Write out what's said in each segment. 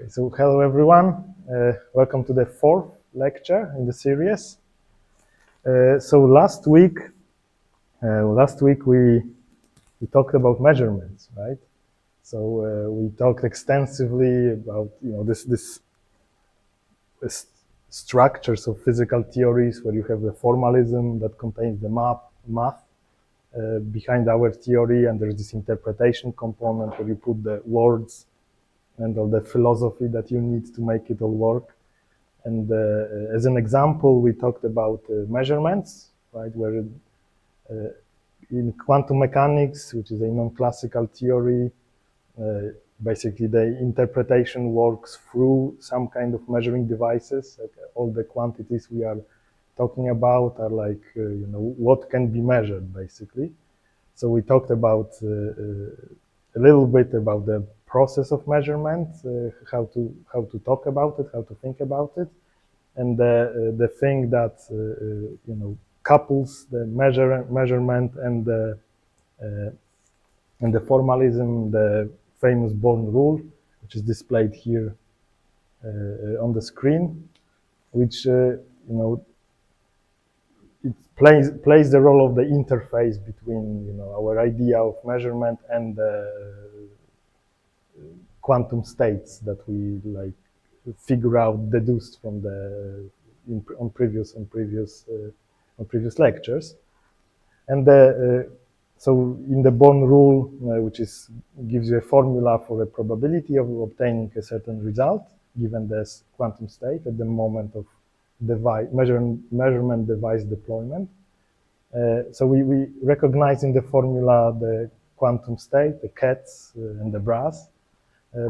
Okay, so hello everyone. Welcome to the fourth lecture in the series. So last week we talked about measurements, right? So we talked extensively about this structures of physical theories where you have the formalism that contains the math behind our theory, and there's this interpretation component where you put the words and all the philosophy that you need to make it all work. And as an example, we talked about measurements, right? Where in quantum mechanics, which is a non-classical theory, basically the interpretation works through some kind of measuring devices. Like all the quantities we are talking about are like, what can be measured, basically. So we talked about a little bit about the process of measurement, how to talk about it, how to think about it, and the thing that couples the measurement and the formalism, the famous Born rule, which is displayed here on the screen, which it plays the role of the interface between our idea of measurement and the quantum states that we like figure out, deduced from the on previous lectures. And so in the Born rule, which gives you a formula for a probability of obtaining a certain result given this quantum state at the moment of measurement device deployment. So we recognize in the formula the quantum state, the Kets and the Bras,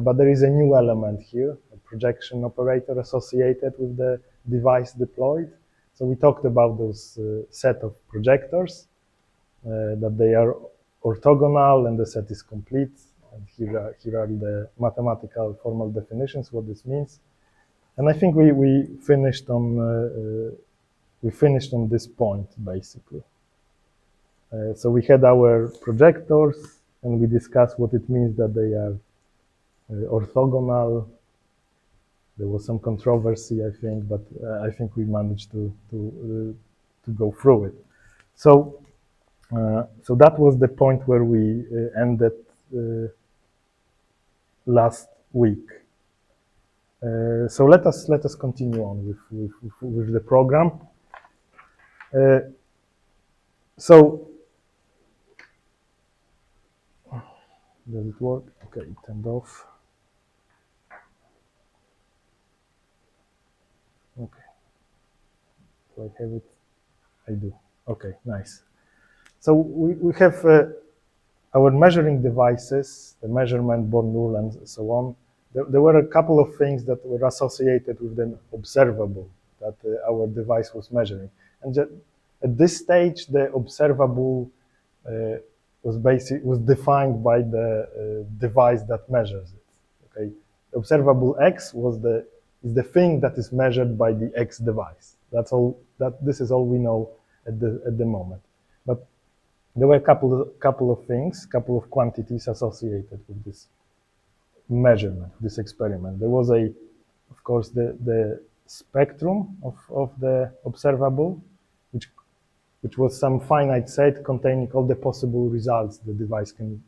but there is a new element here, a projection operator associated with the device deployed. So we talked about those set of projectors, that they are orthogonal and the set is complete. And here are the mathematical formal definitions, what this means. And I think we finished on this point, basically. So we had our projectors, and we discussed what it means that they are orthogonal. There was some controversy, I think, but I think we managed to go through it. So that was the point where we ended last week. So let us continue on with the program. So does it work? Okay, it turned off. Okay. Do I have it? I do. Okay, nice. So we have our measuring devices, the measurement, Born rule, and so on. There were a couple of things that were associated with an observable that our device was measuring. And at this stage, the observable was defined by the device that measures it. Okay, observable X is the thing that is measured by the X device. That's all. This is all we know at the moment. But there were a couple of things, couple of quantities associated with this measurement, this experiment. There was of course, the spectrum of the observable, which was some finite set containing all the possible results the device can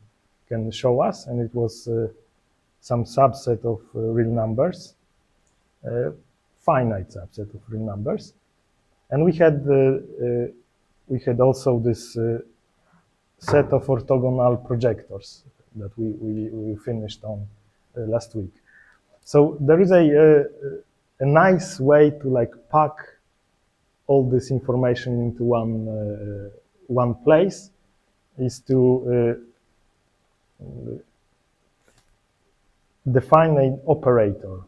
show us, and it was some subset of real numbers, finite subset of real numbers, and we had also this set of orthogonal projectors that we finished on last week. So there is a nice way to like pack all this information into one place, is to define an operator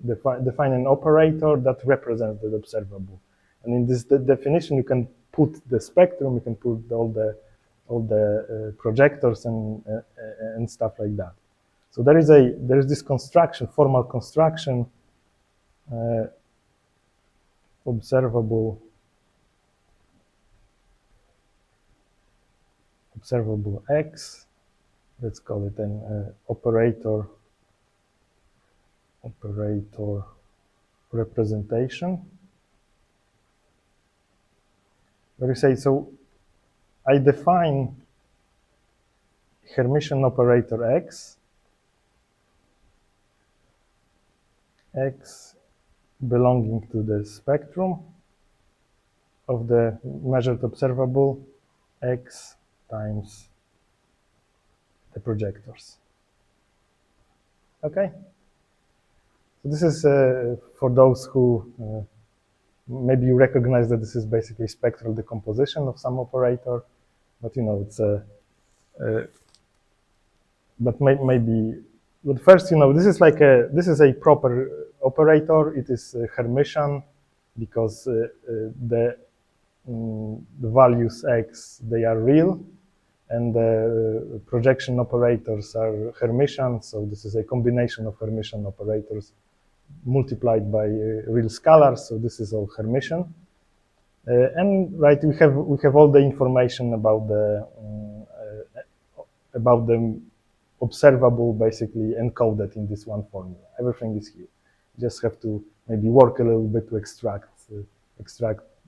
define an operator that represents the observable. And in this definition, you can put the spectrum, you can put all the projectors and stuff like that. So there is this construction, formal construction, observable X. Let's call it an operator operator representation, where you say, so I define Hermitian operator X belonging to the spectrum of the measured observable X times the projectors. Okay? So this is for those who maybe you recognize that this is basically spectral decomposition of some operator, but you know, it's but first, you know, this is a proper operator. It is Hermitian because the values X, they are real, and the projection operators are Hermitian, so this is a combination of Hermitian operators multiplied by real scalars, so this is all Hermitian. And right, we have all the information about the observable basically encoded in this one formula. Everything is here. You just have to maybe work a little bit to extract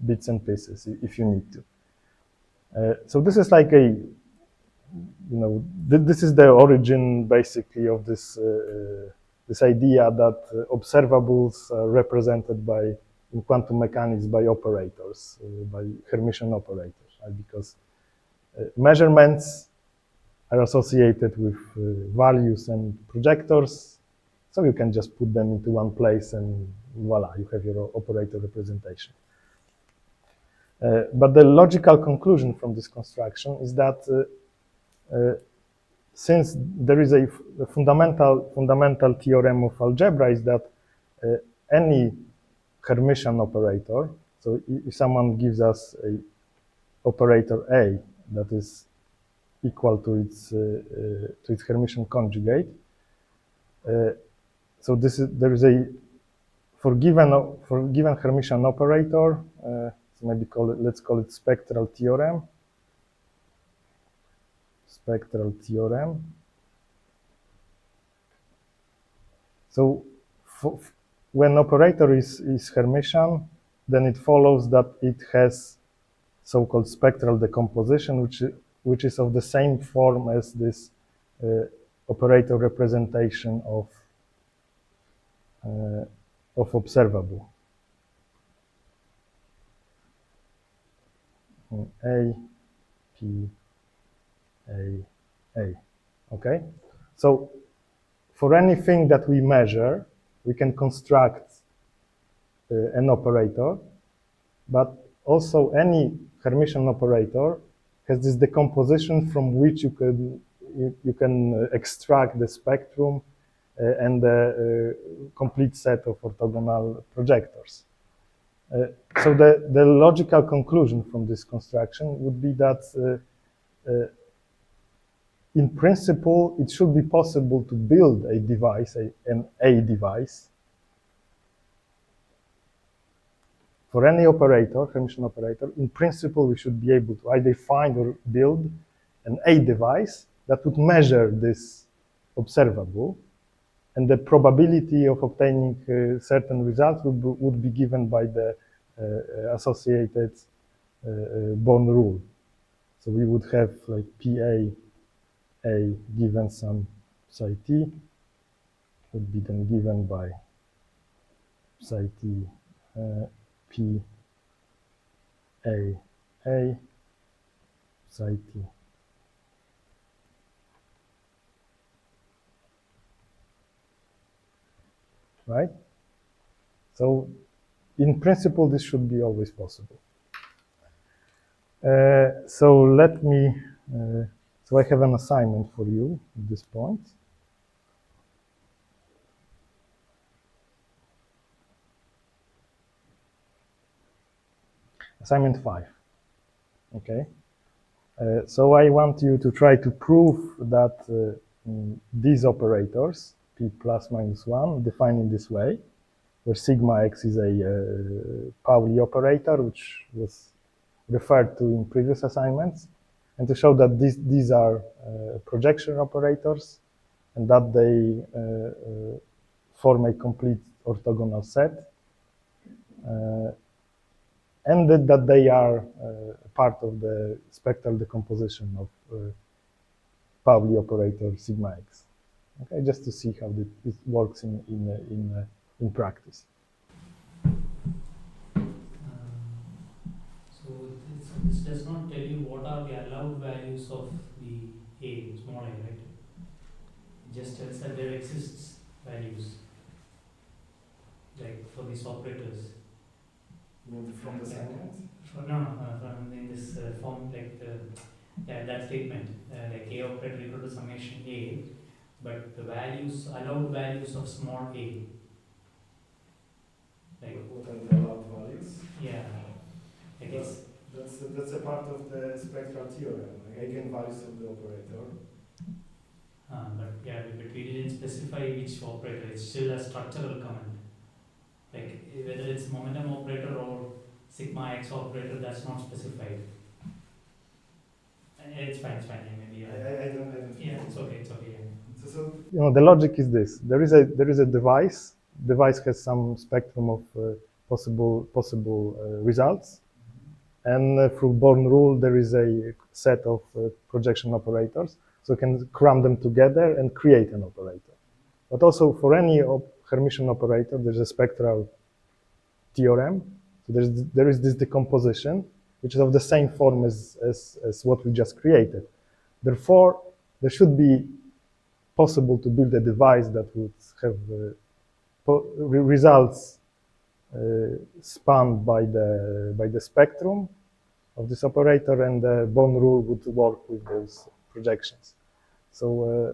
bits and pieces if you need to. So this is like a, you know, this is the origin basically of this this idea that observables are represented by, in quantum mechanics, by operators, by Hermitian operators, right? Because measurements are associated with values and projectors, so you can just put them into one place and voila, you have your operator representation. But the logical conclusion from this construction is that since there is a fundamental theorem of algebra, is that any Hermitian operator, so if someone gives us a operator A that is equal to its Hermitian conjugate, so there is a for given Hermitian operator, so maybe let's call it spectral theorem. So when operator is Hermitian, then it follows that it has so-called spectral decomposition, which is of the same form as this operator representation of observable. A, P, A. Okay? So for anything that we measure, we can construct an operator, but also any Hermitian operator has this decomposition from which you can extract the spectrum and the complete set of orthogonal projectors. So the logical conclusion from this construction would be that in principle, it should be possible to build a device, a device, for any operator, Hermitian operator. In principle, we should be able to either find or build an A device that would measure this observable, and the probability of obtaining certain results would be given by the associated Born rule. So we would have like PA A given some psi t would be then given by psi t P A psi t. Right? So in principle, this should be always possible. So let me, so I have an assignment for you at this point. Assignment 5, okay? So I want you to try to prove that these operators, P plus minus 1, defined in this way, where sigma x is a Pauli operator, which was referred to in previous assignments, and to show that these are projection operators, and that they form a complete orthogonal set, and that they are part of the spectral decomposition of Pauli operator sigma x. Okay, just to see how it works in practice. So this does not tell you what are the allowed values of the a, small a, right? It just tells that there exists values, like for these operators. From the sentence? From in this form, like that statement, like a operator equal to summation a, but the values, allowed values of small a. Like what are the allowed values? Yeah, like That's a part of the spectral theorem, like eigenvalues of the operator. But we didn't specify which operator. It's still a structural comment. Like whether it's momentum operator or sigma x operator, that's not specified. It's fine. Maybe I don't. Yeah, it's okay. Yeah. So the logic is this: there is a device. Device has some spectrum of possible results, and through Born rule, there is a set of projection operators. So you can cram them together and create an operator. But also for any Hermitian operator, there's a spectral theorem. So there is this decomposition, which is of the same form as what we just created. Therefore, there should be possible to build a device that would have results spanned by the spectrum of this operator, and the Born rule would work with those projections. So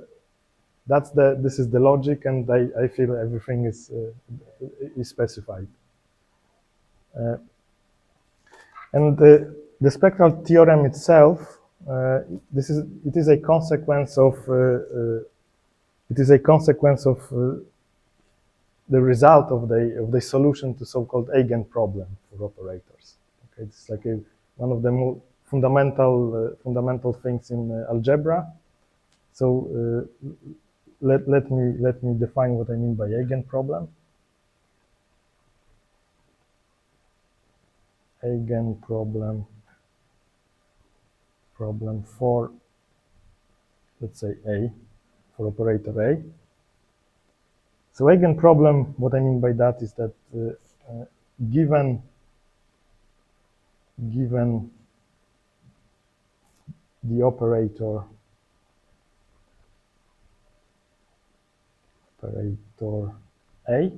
this is the logic, and I feel everything is specified. And the spectral theorem itself, it is a consequence of the result of the solution to so-called Eigenproblem for operators. Okay, it's like one of the more fundamental things in algebra. So let me define what I mean by Eigenproblem. Eigenproblem, problem for, let's say A, for operator A. So Eigenproblem, what I mean by that is that given the operator A,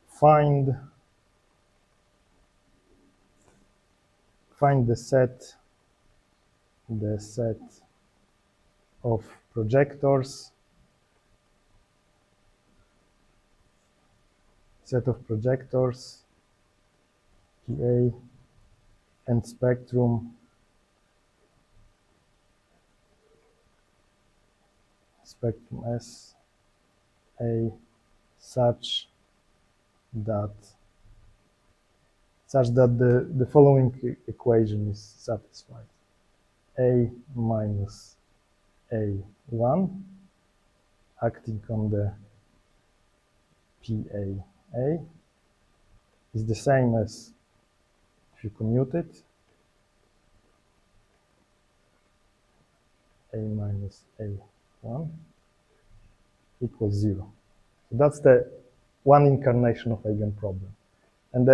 find the set of projectors PA and spectrum S A such that the following equation is satisfied. A minus A1 acting on the PA is the same as, if you commute it, A minus A1 equals 0. So that's the one incarnation of Eigenproblem. And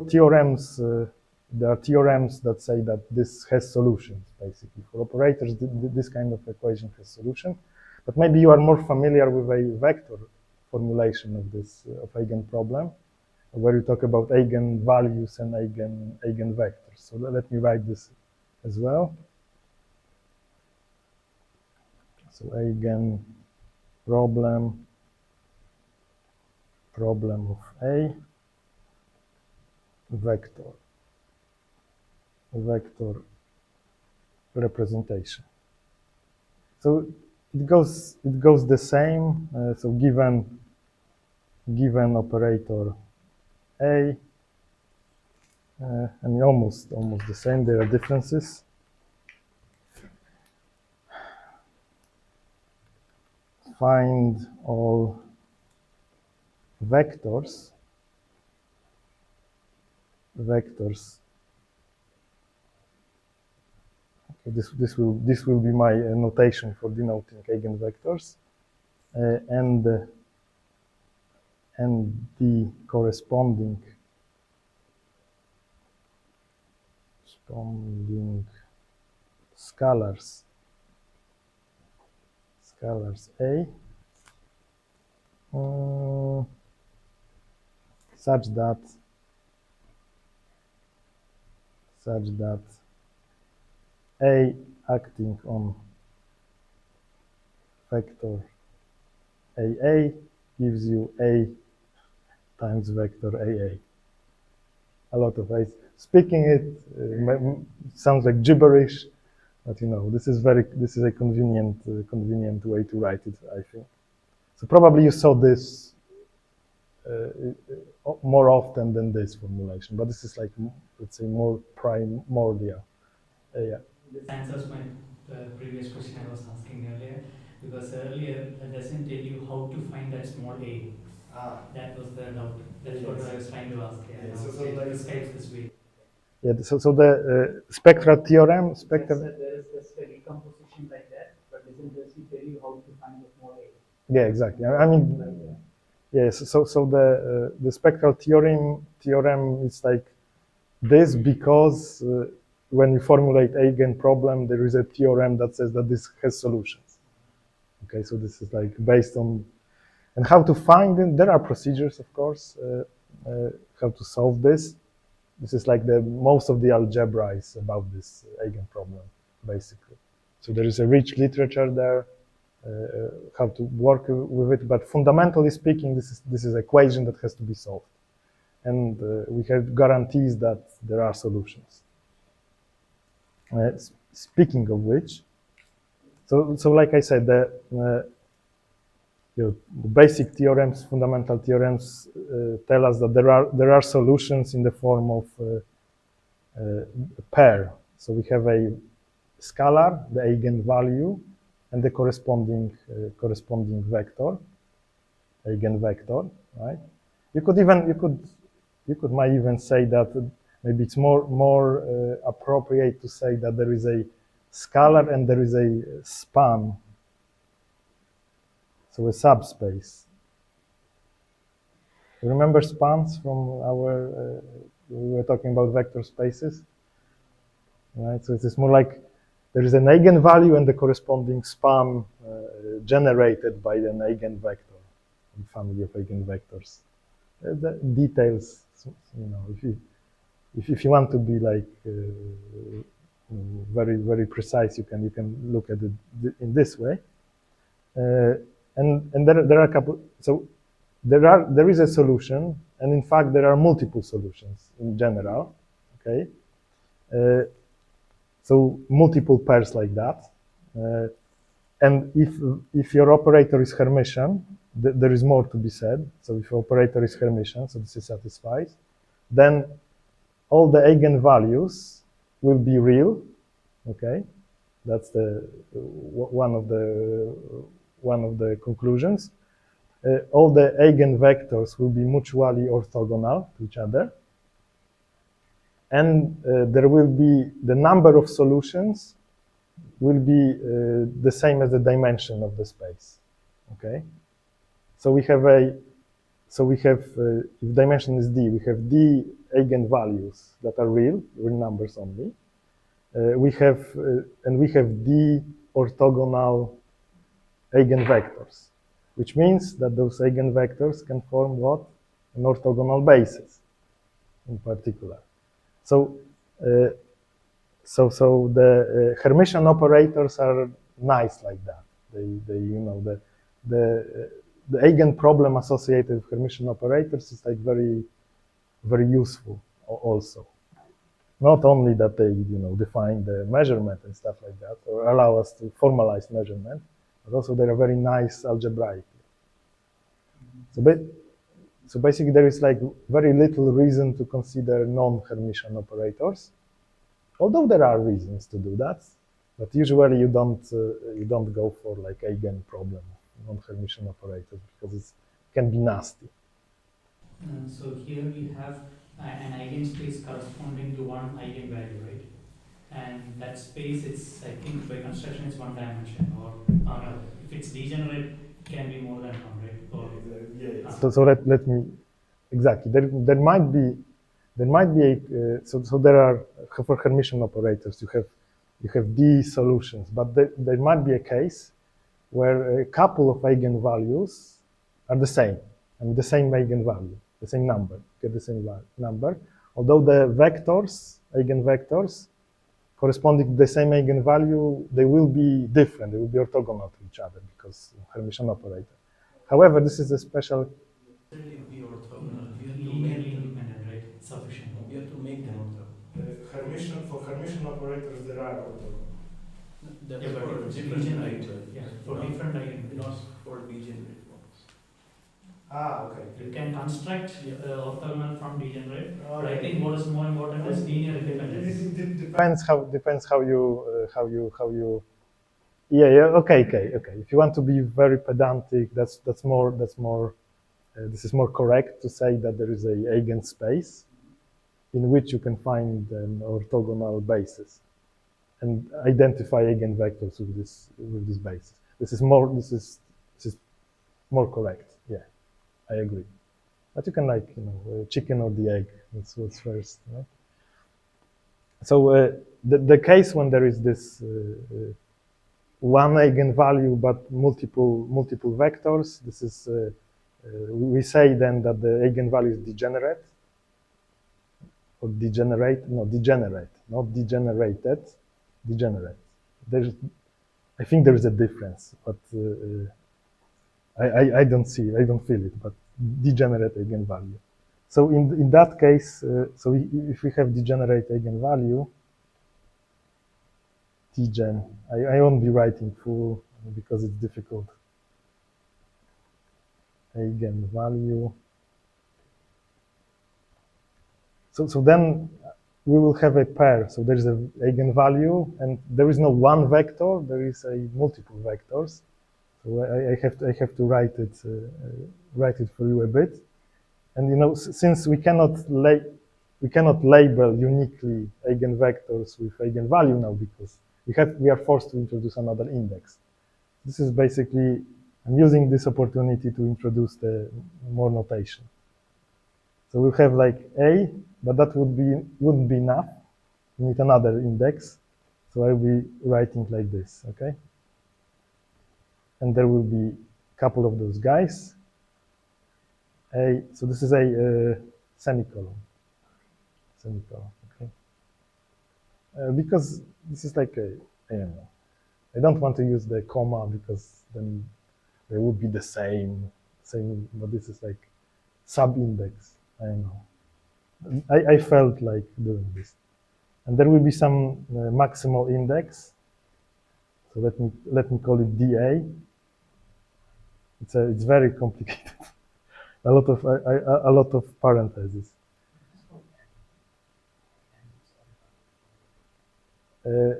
theorems, there are theorems that say that this has solutions, basically. For operators, this kind of equation has solution. But maybe you are more familiar with a vector formulation of this Eigenproblem, where you talk about eigenvalues and eigenvectors. So let me write this as well. So Eigenproblem, problem of A, vector representation. So it goes the same. So given operator A, and almost the same. There are differences. find all vectors. Okay, this will be my notation for denoting eigenvectors, and the corresponding scalars A such that A acting on vector AA gives you A times vector AA. A lot of A's. Speaking it sounds like gibberish, but you know, this is a convenient way to write it, I think. So probably you saw this more often than this formulation, but this is like, let's say, more primordial. Yeah. This answers my previous question I was asking earlier, because earlier it doesn't tell you how to find that small a. That was the doubt. That's what I was trying to ask. Yeah, Yeah, now so it like, describes this way. Yeah, so the spectral theorem, There is just a decomposition like that, but doesn't just tell you how to find the small a. Yeah, exactly. I mean, yes. So the spectral theorem is like this because when you formulate Eigenproblem, there is a theorem that says that this has solutions. Okay, so this is like based on, and how to find it. There are procedures, of course, how to solve this. This is like most of the algebra is about this Eigenproblem, basically. So there is a rich literature there, how to work with it. But fundamentally speaking, this is equation that has to be solved, and we have guarantees that there are solutions. Speaking of which, so like I said, the basic theorems, fundamental theorems, tell us that there are solutions in the form of a pair. So we have a scalar, the eigenvalue, and the corresponding vector, eigenvector, right? You could might even say that maybe it's more appropriate to say that there is a scalar and there is a span, so a subspace. You remember spans from our we were talking about vector spaces, right? So it is more like there is an eigenvalue and the corresponding span generated by an eigenvector, a family of eigenvectors. The details, you know, if you want to be like very precise, you can look at it in this way. And there are a couple. So there is a solution, and in fact there are multiple solutions in general. Okay. So multiple pairs like that. And if your operator is Hermitian, there is more to be said. So if your operator is Hermitian, so this is satisfied, then all the eigenvalues will be real. Okay, that's one of the conclusions. All the eigenvectors will be mutually orthogonal to each other, and there will be the number of solutions will be the same as the dimension of the space. Okay, so we have if dimension is d, we have d eigenvalues that are real numbers only. We have d orthogonal eigenvectors, which means that those eigenvectors can form what? An orthogonal basis, in particular. So the Hermitian operators are nice like that. They you know the eigenproblem associated with Hermitian operators is like very useful also. Not only that they define the measurement and stuff like that, or allow us to formalize measurement, but also they are very nice algebraically. So basically there is like very little reason to consider non-Hermitian operators, although there are reasons to do that, but usually you don't go for like Eigenproblem non-Hermitian operators because it can be nasty. So here we have an eigenspace corresponding to one eigenvalue, right? And that space, it's, I think by construction it's one dimension, or no, if it's degenerate it can be more than one, right? Or So let me exactly. There might be a so there are for Hermitian operators you have these solutions, but there might be a case where a couple of eigenvalues are the same. I mean, the same eigenvalue, the same number, get the same number, although the vectors, eigenvectors, corresponding to the same eigenvalue, they will be different. They will be orthogonal to each other because Hermitian operator. However, this is a special. Be orthogonal. We have to linearly make them, independent, right? Sufficient. we have to make them orthogonal. For Hermitian operators, there are orthogonal. That's Yeah, but for if it's different degenerate, eigenvalues. yeah, for not, different eigenvalues. not for degenerate ones. Okay. You can construct orthogonal from degenerate, but I Okay. think what is more important is linear independence. It depends how you. Yeah. Okay. If you want to be very pedantic, that's more. This is more correct to say that there is a eigenspace in which you can find an orthogonal basis and identify eigenvectors with this basis. This is more correct. Yeah, I agree. But you can chicken or the egg. That's what's first, right? So the case when there is this one eigenvalue but multiple vectors, this is we say then that the eigenvalue is degenerate or degenerate, no, degenerate, not degenerated, degenerate. I think there is a difference, but I don't feel it, but degenerate eigenvalue. So in that case, so if we have degenerate eigenvalue, degen, I won't be writing full because it's difficult. Eigenvalue. So then we will have a pair. So there is an eigenvalue, and there is no one vector. There is a multiple vectors. So I have to write it for you a bit. And since we cannot label uniquely eigenvectors with eigenvalue now because we are forced to introduce another index. This is basically, I'm using this opportunity to introduce the more notation. So we'll have like A, but that wouldn't be enough. We need another index. So I'll be writing like this, okay? And there will be a couple of those guys. So this is a semicolon. Okay? Because this is like I don't know. I don't want to use the comma because then they would be the same, but this is like sub-index. I don't know. I felt like doing this. And there will be some maximal index. So let me call it dA. It's very complicated. a lot of parentheses.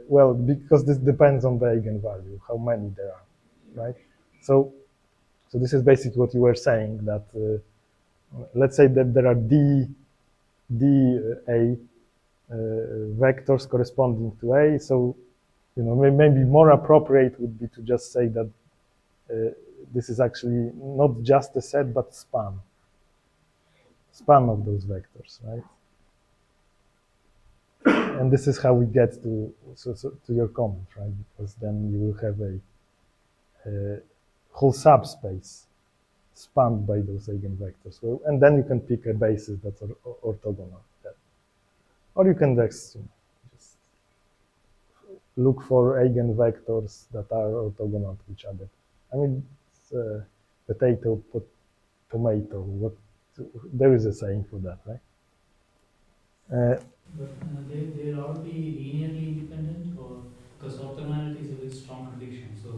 Well, because this depends on the eigenvalue, how many there are, right? So this is basically what you were saying, that let's say that there are dA vectors corresponding to A. So, maybe more appropriate would be to just say that this is actually not just a set, but span of those vectors, right? And this is how we get to your comment, right? Because then you will have a whole subspace spanned by those eigenvectors. And then you can pick a basis that's orthogonal. Or you can just look for eigenvectors that are orthogonal to each other. I mean, it's potato, tomato. There is a saying for that, right? But they'll all be linearly independent, or because orthogonality is a very strong condition. So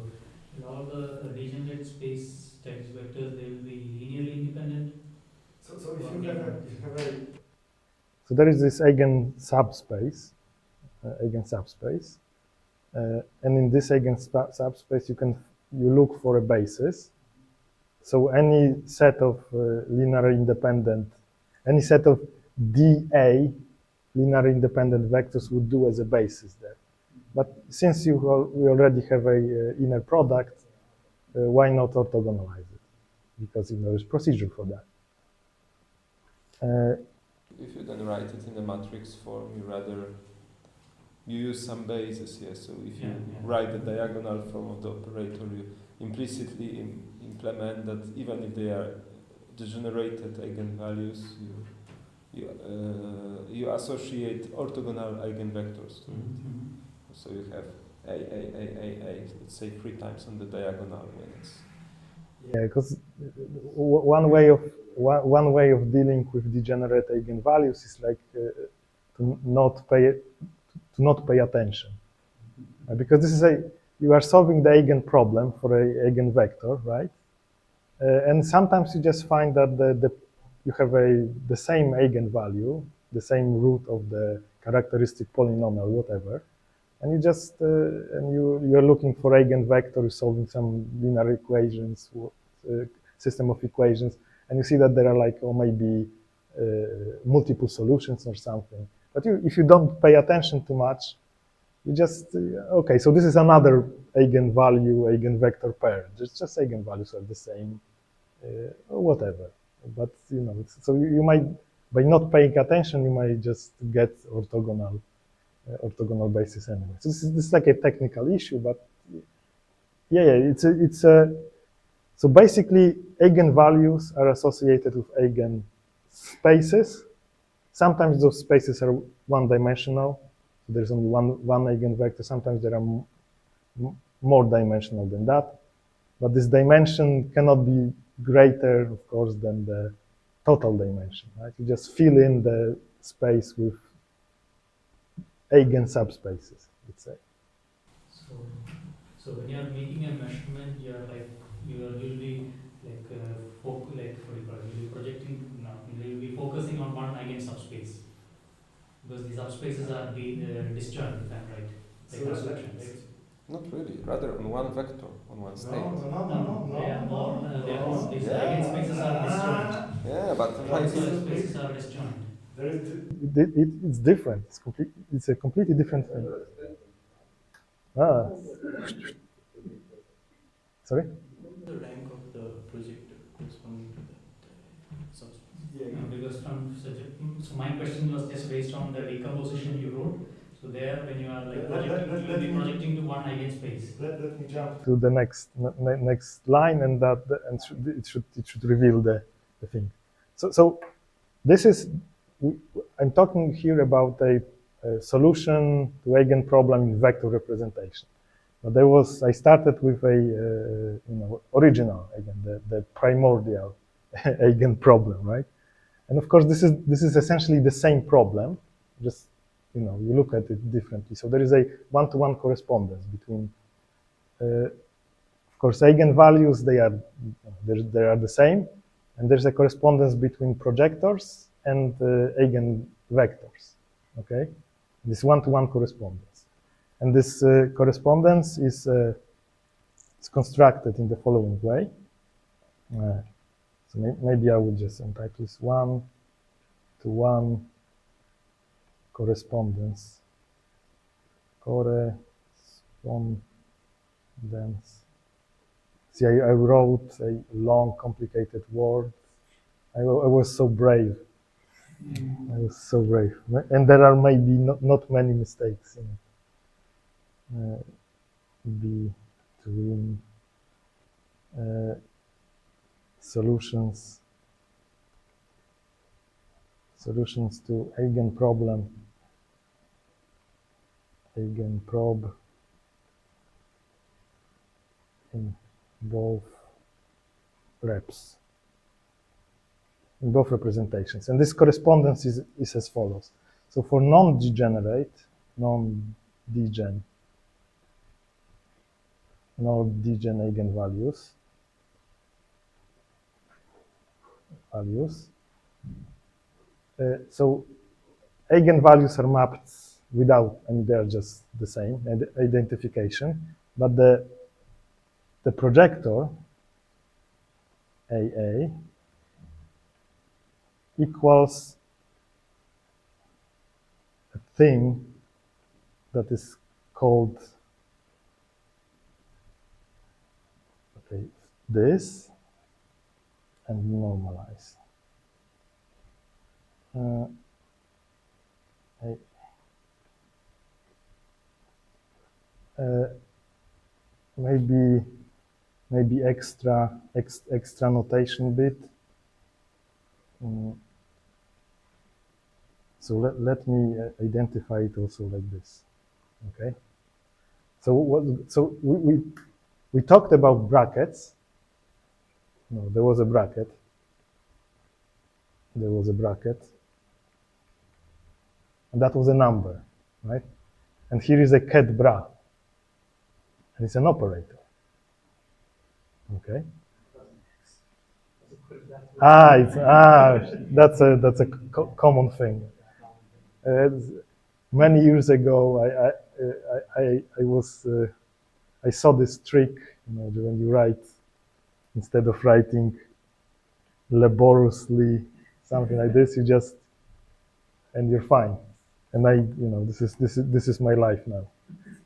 will all the degenerate space times vectors, they will be linearly independent. So if you have so there is this eigen subspace, and in this eigen subspace you look for a basis. So any set of linear independent, any set of dA linear independent vectors would do as a basis there. But since we already have a inner product, why not orthogonalize it? Because there is procedure for that. If you then write it in the matrix form, you use some basis, yes. So if you write the diagonal form of the operator, you implicitly implement that even if they are degenerated eigenvalues, you associate orthogonal eigenvectors to it. So you have a, let's say 3 times on the diagonal when it's. Yeah, because one way of dealing with degenerate eigenvalues is like to not pay attention, because this is you are solving the eigenproblem for a eigenvector, right? And sometimes you just find that you have the same eigenvalue, the same root of the characteristic polynomial, whatever, and you just and you're looking for eigenvectors, solving some linear equations, system of equations, and you see that there are like, or maybe multiple solutions or something. But if you don't pay attention too much, you just okay. So this is another eigenvector pair. Just eigenvalues are the same, or whatever. But so you might, by not paying attention, you might just get orthogonal basis anyway. So this is like a technical issue, but yeah, so basically eigenvalues are associated with eigenspaces. Sometimes those spaces are one-dimensional. So there's only one eigenvector. Sometimes there are more dimensional than that. But this dimension cannot be greater, of course, than the total dimension, right? You just fill in the space with eigen subspaces, let's say. So when you are making a measurement, you are usually you'll be focusing on one eigen subspace, because the subspaces are disjoint, if I'm right, like constructions. Not really, rather on one vector, on one state. No. They are more. These eigenspaces are disjoint. Yeah, but Spaces are disjoint. It's different. It's a completely different thing. Sorry? The rank of the projector corresponding to that subspace. Because so my question was just based on the decomposition you wrote. So there, when you are projecting, you will be projecting to one eigenspace. Let me jump to the next line, and it should reveal the thing. So this is, I'm talking here about a solution to eigenproblem in vector representation. But I started with a original, again, the primordial eigenproblem, right? And of course, this is essentially the same problem, just you look at it differently. So there is a one-to-one correspondence between, of course, eigenvalues. They are the same, and there's a correspondence between projectors and eigenvectors. Okay, this one-to-one correspondence, and this correspondence is constructed in the following way. So maybe I would just type this one-to-one correspondence. See, I wrote a long, complicated word. I was so brave. I was so brave. And there are maybe not many mistakes in it. Between solutions to eigenproblem, eigenprob in both representations. And this correspondence is as follows. So for non-degen eigenvalues, so eigenvalues are mapped without, they are just the same identification, but the projector AA equals a thing that is called, okay, this, and normalize. Maybe extra notation bit. So let me identify it also like this. Okay. So we talked about brackets. No, there was a bracket. There was a bracket, and that was a number, right? And here is a Ket-bra, and it's an operator. Okay. That's a common thing. Many years ago, I saw this trick, when you write, instead of writing laboriously something like this, and you're fine. And this is my life now.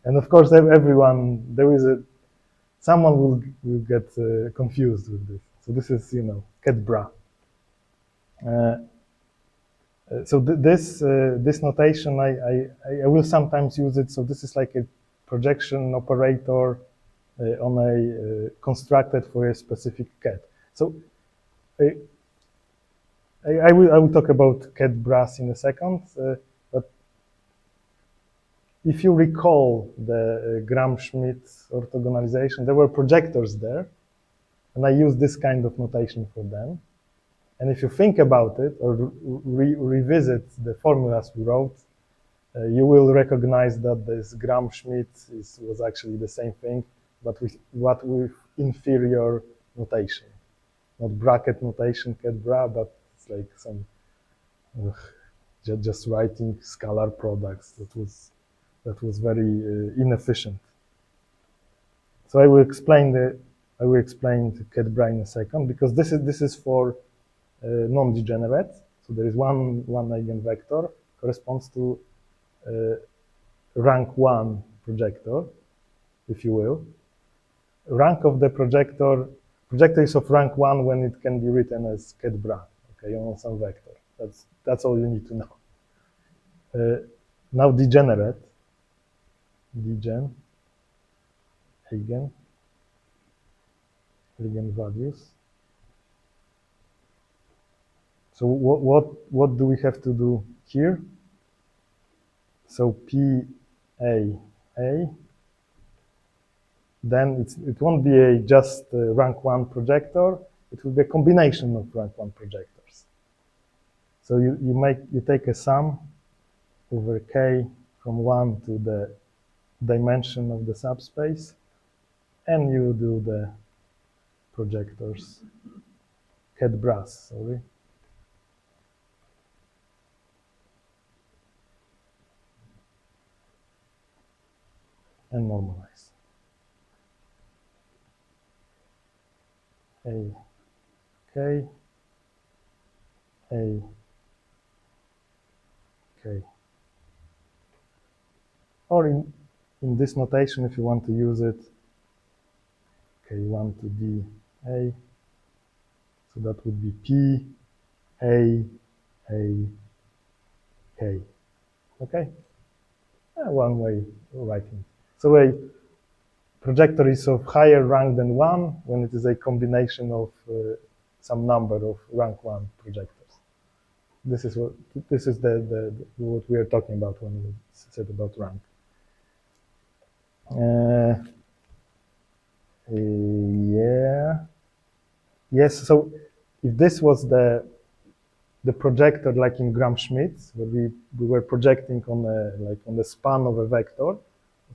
And of course, someone will get confused with this. So this is, Ket-bra. So this notation, I will sometimes use it. So this is like a projection operator on a constructed for a specific ket. So I will talk about Ket-bras in a second. But if you recall the Gram-Schmidt orthogonalization, there were projectors there, and I used this kind of notation for them. And if you think about it, or revisit the formulas we wrote, you will recognize that this Gram-Schmidt was actually the same thing, but with inferior notation. Not bracket notation, Ket-bra, but it's like some just writing scalar products. That was very inefficient. So I will explain the Ket-bra in a second, because this is for non-degenerate. So there is one eigenvector corresponds to rank 1 projector, if you will. Rank of the projector is of rank 1 when it can be written as Ket-bra, okay, on some vector. That's all you need to know. Now degenerate, eigenvalues. So what do we have to do here? So PAA, then it won't be just a rank 1 projector. It will be a combination of rank 1 projectors. So you take a sum over K from 1 to the dimension of the subspace, and you do the projectors, Ket-bras, sorry. And normalize. A, K, A, K. Or in this notation, if you want to use it, K1 to D, A. So that would be P, A, K. Okay? One way of writing. So a projector is of higher rank than 1 when it is a combination of some number of rank 1 projectors. This is what we are talking about when we said about rank. Yeah. Yes. So if this was the projector, like in Gram-Schmidt, where we were projecting on the span of a vector,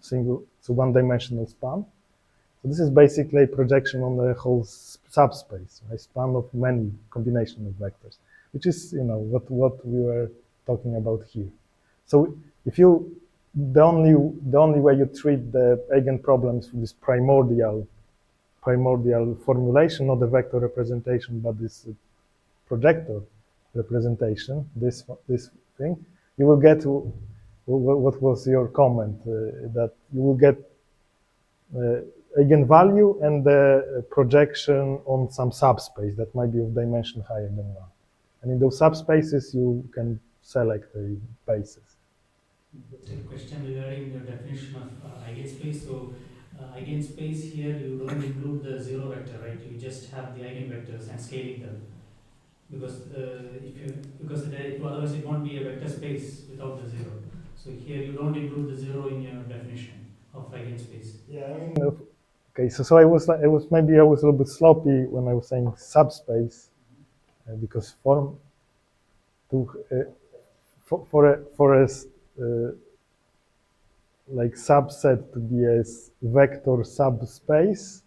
so one-dimensional span. So this is basically a projection on the whole subspace, a span of many combination of vectors, which is what we were talking about here. So if the only way you treat the eigenproblems for this primordial primordial formulation, not the vector representation, but this projector representation, this thing, you will get what was your comment, that you will get eigenvalue and the projection on some subspace that might be of dimension higher than 1. And in those subspaces, you can select a basis. Just a question regarding your definition of eigenspace. So, eigenspace here, you don't include the zero vector, right? You just have the eigenvectors and scaling them. Because otherwise it won't be a vector space without the zero. So here you don't include the zero in your definition of eigenspace. Yeah, I mean, okay. So I was maybe a little bit sloppy when I was saying subspace, because for a like subset to be a vector subspace,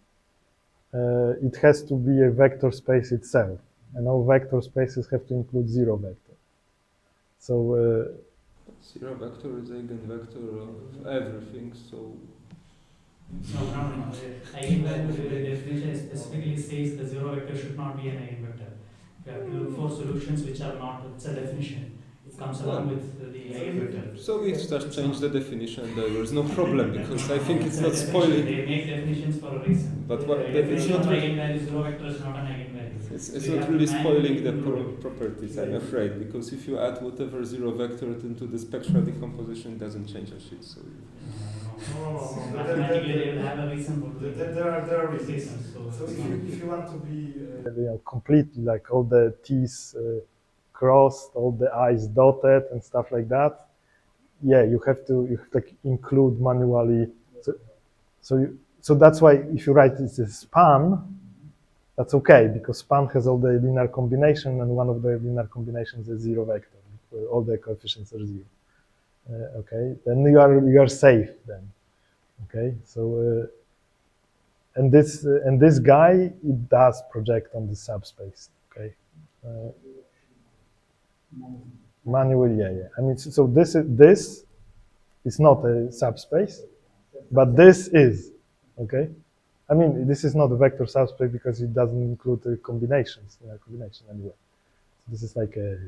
it has to be a vector space itself, and all vector spaces have to include zero vector. So zero vector is eigenvector of everything, so No. Eigenvalue definition specifically says the zero vector should not be an eigenvector. You have to look for solutions which are not. It's a definition. It comes along with the eigenvector. So we just change the definition. There is no problem because I think it's not spoiling. They make definitions for a reason. But The what, it's definition not of really, eigenvalue, zero vector is not an eigenvalue. it's You not have really to manually spoiling the include it. properties, I'm afraid, because if you add whatever zero vector into the spectral decomposition, it doesn't change a shit. So no. Mathematically, they will have a reason for doing it. There are reasons. So if you want to be completely like all the T's crossed, all the I's dotted, and stuff like that, yeah, you have to include manually. So that's why if you write it's a span, that's okay, because span has all the linear combination, and one of the linear combinations is zero vector, where all the coefficients are zero. Okay, then you are safe then. Okay, so and this guy, it does project on the subspace. Okay, manually, yeah. I mean, so this is not a subspace, but this is. Okay, I mean, this is not a vector subspace because it doesn't include the combinations, combination anyway. So this is like a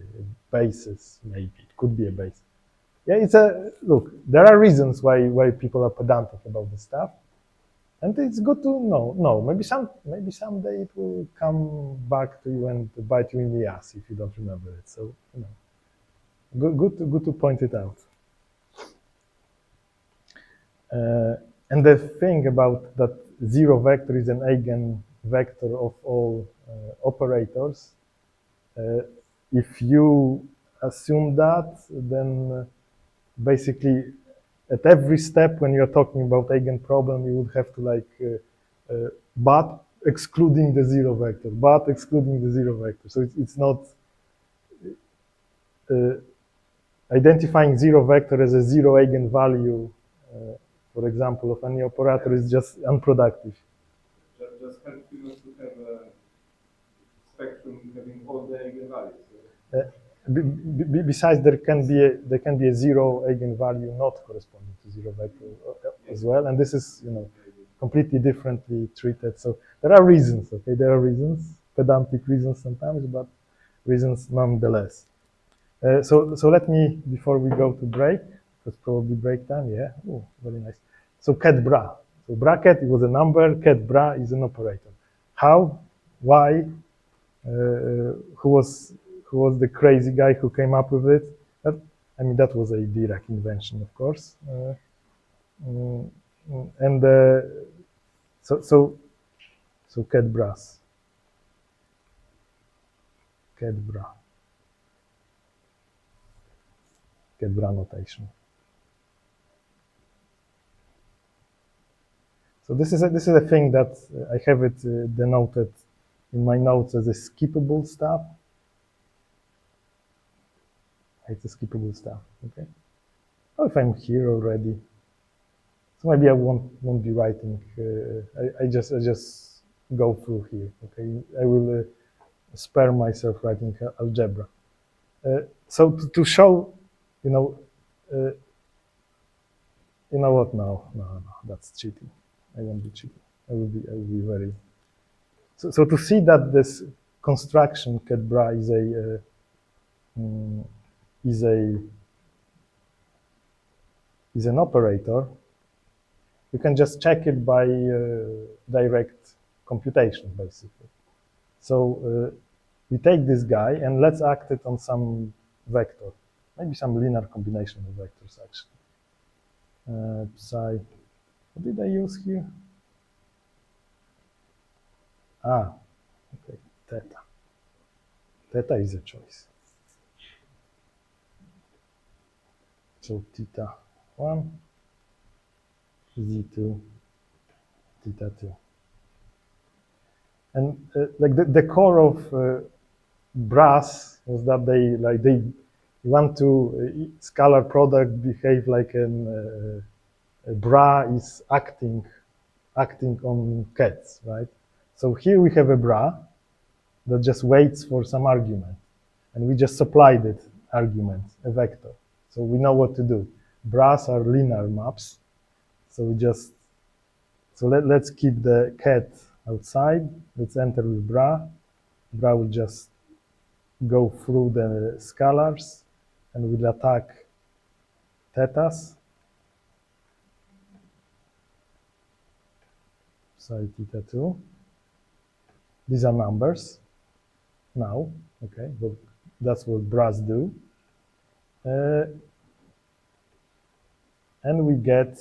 basis, maybe it could be a basis. Yeah, it's a look. There are reasons why people are pedantic about this stuff, and it's good to know. No, maybe someday it will come back to you and bite you in the ass if you don't remember it. So good to point it out. And the thing about that zero vector is an eigenvector of all operators. If you assume that, then basically at every step when you're talking about Eigenproblem, you would have to but excluding the zero vector, but excluding the zero vector. So it's not identifying zero vector as a zero eigenvalue, for example, of any operator is just unproductive. Just help you not to have a spectrum having all the eigenvalues. Besides, there can be a zero eigenvalue not corresponding to zero vector as well, and this is completely differently treated. So there are reasons. Okay, there are reasons, pedantic reasons sometimes, but reasons nonetheless. So let me, before we go to break, because probably break time. Yeah, oh, very nice. So Ket-bra. So bracket, it was a number. Ket-bra is an operator. How? Why? Who was the crazy guy who came up with it? That was a Dirac invention, of course. So Ket-bras. Ket-bra. Ket-bra notation. So this is a thing that I have it denoted in my notes as a skippable stuff. It's a skippable stuff. Okay. Oh, if I'm here already, so maybe I won't be writing. I just go through here. Okay. I will spare myself writing algebra. So to show, you know what? No, that's cheating. I won't be cheating. I will be very. So to see that this construction Ket-bra is an operator, you can just check it by direct computation, basically. So we take this guy and let's act it on some vector, maybe some linear combination of vectors, actually. Psi, what did I use here? Ah, okay, theta. Theta is a choice. So theta 1, z2, theta 2. And like the core of brass was that they want to scalar product behave like a bra is acting on Kets, right? So here we have a bra that just waits for some argument, and we just supplied it argument, a vector. So we know what to do. Bras are linear maps, so let's keep the Ket outside. Let's enter with bra. Bra will just go through the scalars and will attack thetas. Psi theta 2. These are numbers now, okay, but that's what bras do. And we get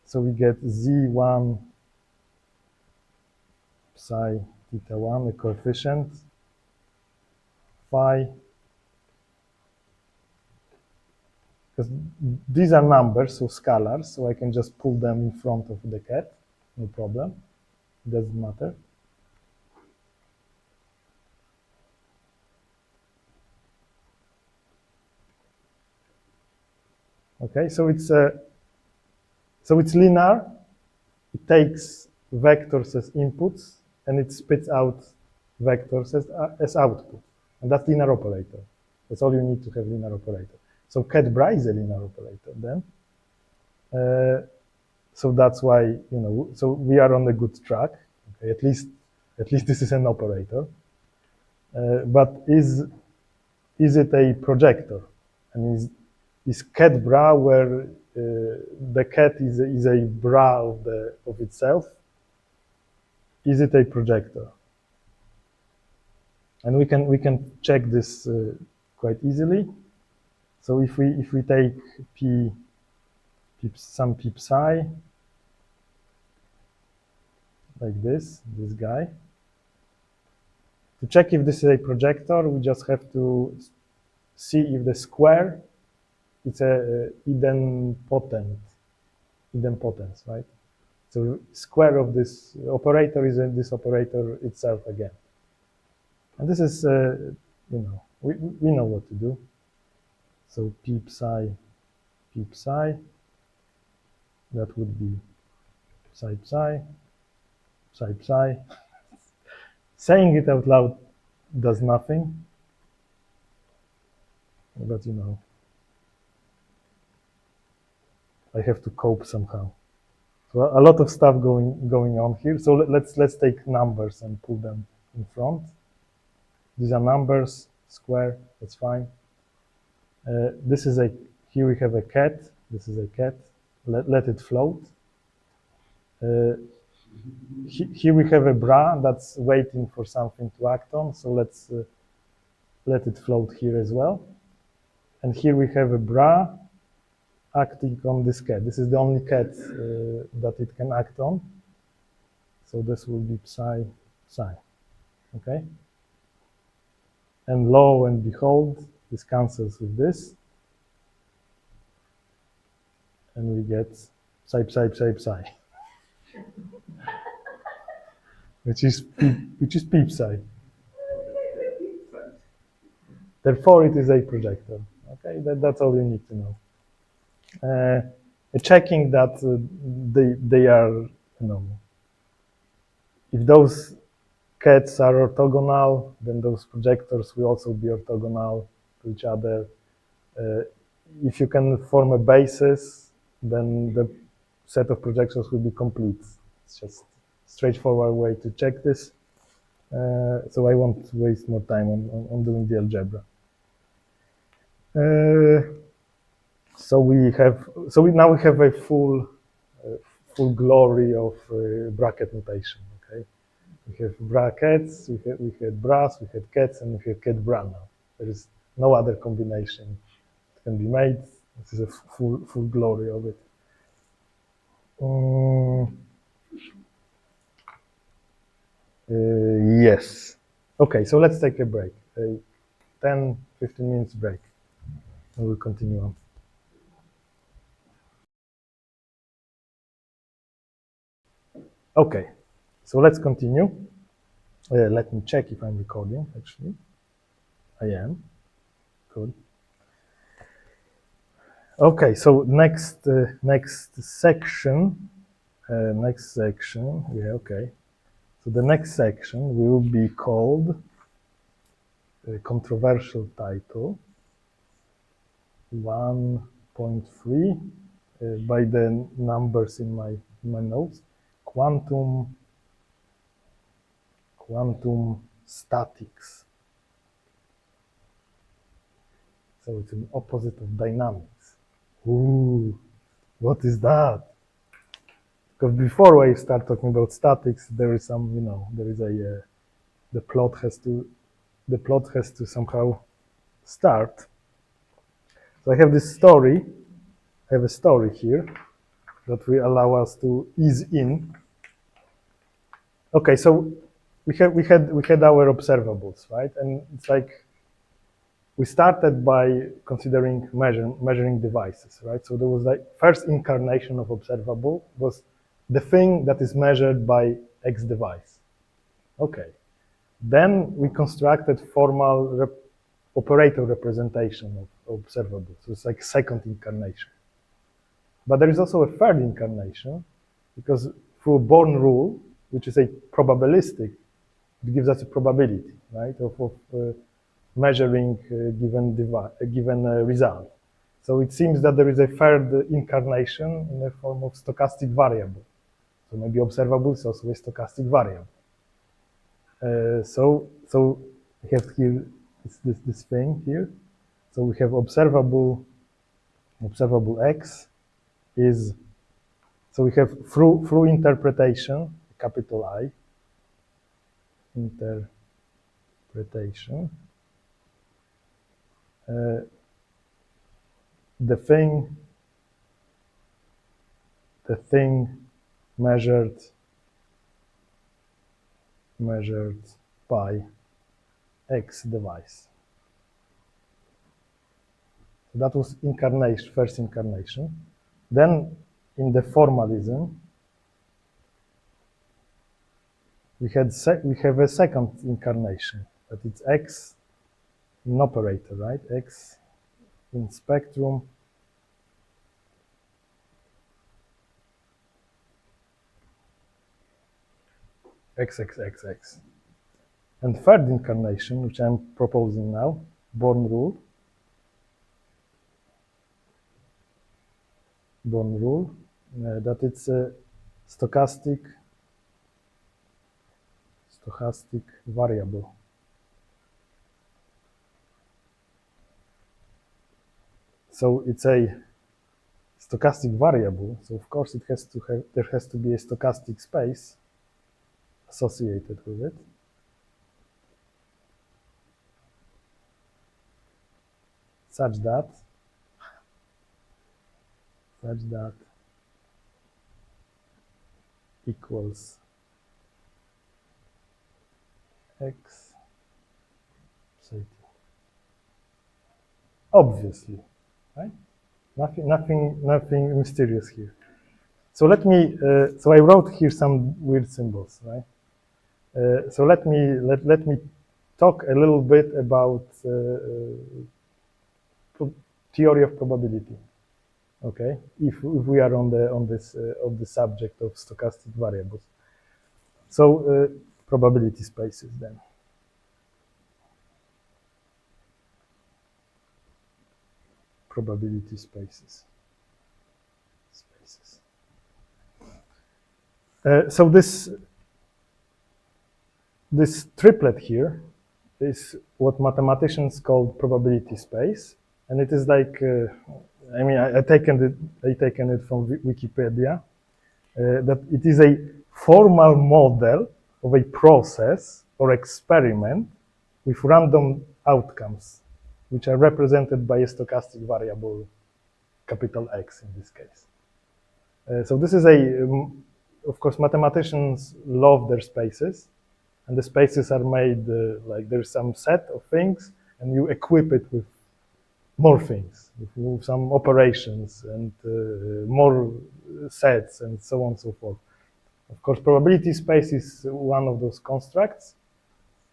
z1 psi theta 1, a coefficient, phi, because these are numbers, so scalars, so I can just pull them in front of the Ket, no problem, it doesn't matter. Okay, so it's linear. It takes vectors as inputs and it spits out vectors as output, and that's linear operator. That's all you need to have linear operator. So Ket-bra is a linear operator then. So that's why, so we are on a good track. Okay, at least this is an operator. But is it a projector? And is Ket-bra where the Ket is a bra of itself? Is it a projector? And we can check this quite easily. So if we take some p psi like this guy, to check if this is a projector, we just have to see if the square is a idempotence, right? So square of this operator is this operator itself again. And this is, we know what to do. So p psi, that would be psi psi, psi psi. Saying it out loud does nothing, but I have to cope somehow. So a lot of stuff going on here. So let's take numbers and pull them in front. These are numbers, square, that's fine. This is here we have a Ket. This is a Ket. Let it float. Here we have a bra that's waiting for something to act on. So let's let it float here as well. And here we have a bra acting on this Ket. This is the only Ket that it can act on. So this will be psi, psi, okay? And lo and behold, this cancels with this. And we get psi, psi, psi, psi. which is p psi. Therefore, it is a projector. Okay, that's all you need to know. Checking that they are, if those Kets are orthogonal, then those projectors will also be orthogonal to each other. If you can form a basis, then the set of projections will be complete. It's just straightforward way to check this. So I won't waste more time on doing the algebra. Now we have a full glory of bracket notation. Okay, we have brackets, we had bras, we had Kets, and we have Ket-bra now. There is no other combination that can be made. This is a full glory of it. Yes. Okay, so let's take a break. 10, 15 minutes break, and we'll continue on. Okay, so let's continue. Let me check if I'm recording, actually. I am. Good. Okay, so next section, yeah, okay. So the next section will be called a controversial title 1.3 by the numbers in my notes, quantum statics. So it's an opposite of dynamics. Ooh, what is that? Because before I start talking about statics, there is some, the plot has to somehow start. So I have this story. I have a story here that will allow us to ease in. Okay, so we had our observables, right? And it's like we started by considering measuring devices, right? So there was like first incarnation of observable was the thing that is measured by X device. Okay. Then we constructed formal operator representation of observable. So it's like second incarnation. But there is also a third incarnation, because through Born rule, which is a probabilistic, it gives us a probability, right, of measuring a given result. So it seems that there is a third incarnation in the form of stochastic variable. So maybe observable is also a stochastic variable. So we have here this thing here. So we have observable X is, so we have through interpretation, capital I, interpretation, the thing measured by X device. So that was incarnation, first incarnation. Then in the formalism, we have a second incarnation, that it's X in operator, right? X in spectrum, X. And third incarnation, which I'm proposing now, Born rule, that it's a stochastic variable. So it's a stochastic variable. So of course there has to be a stochastic space associated with it. Such that equals X, say, obviously, right? Nothing mysterious here. So let me. So I wrote here some weird symbols, right? So let me talk a little bit about theory of probability. Okay, if we are on the subject of stochastic variables. So probability spaces then. Probability spaces. So this triplet here is what mathematicians call probability space, and it is like I mean I taken it from Wikipedia. That it is a formal model of a process or experiment with random outcomes, which are represented by a stochastic variable, capital X in this case. So this is of course, mathematicians love their spaces, and the spaces are made like there's some set of things, and you equip it with more things, with some operations and more sets, and so on and so forth. Of course, probability space is one of those constructs,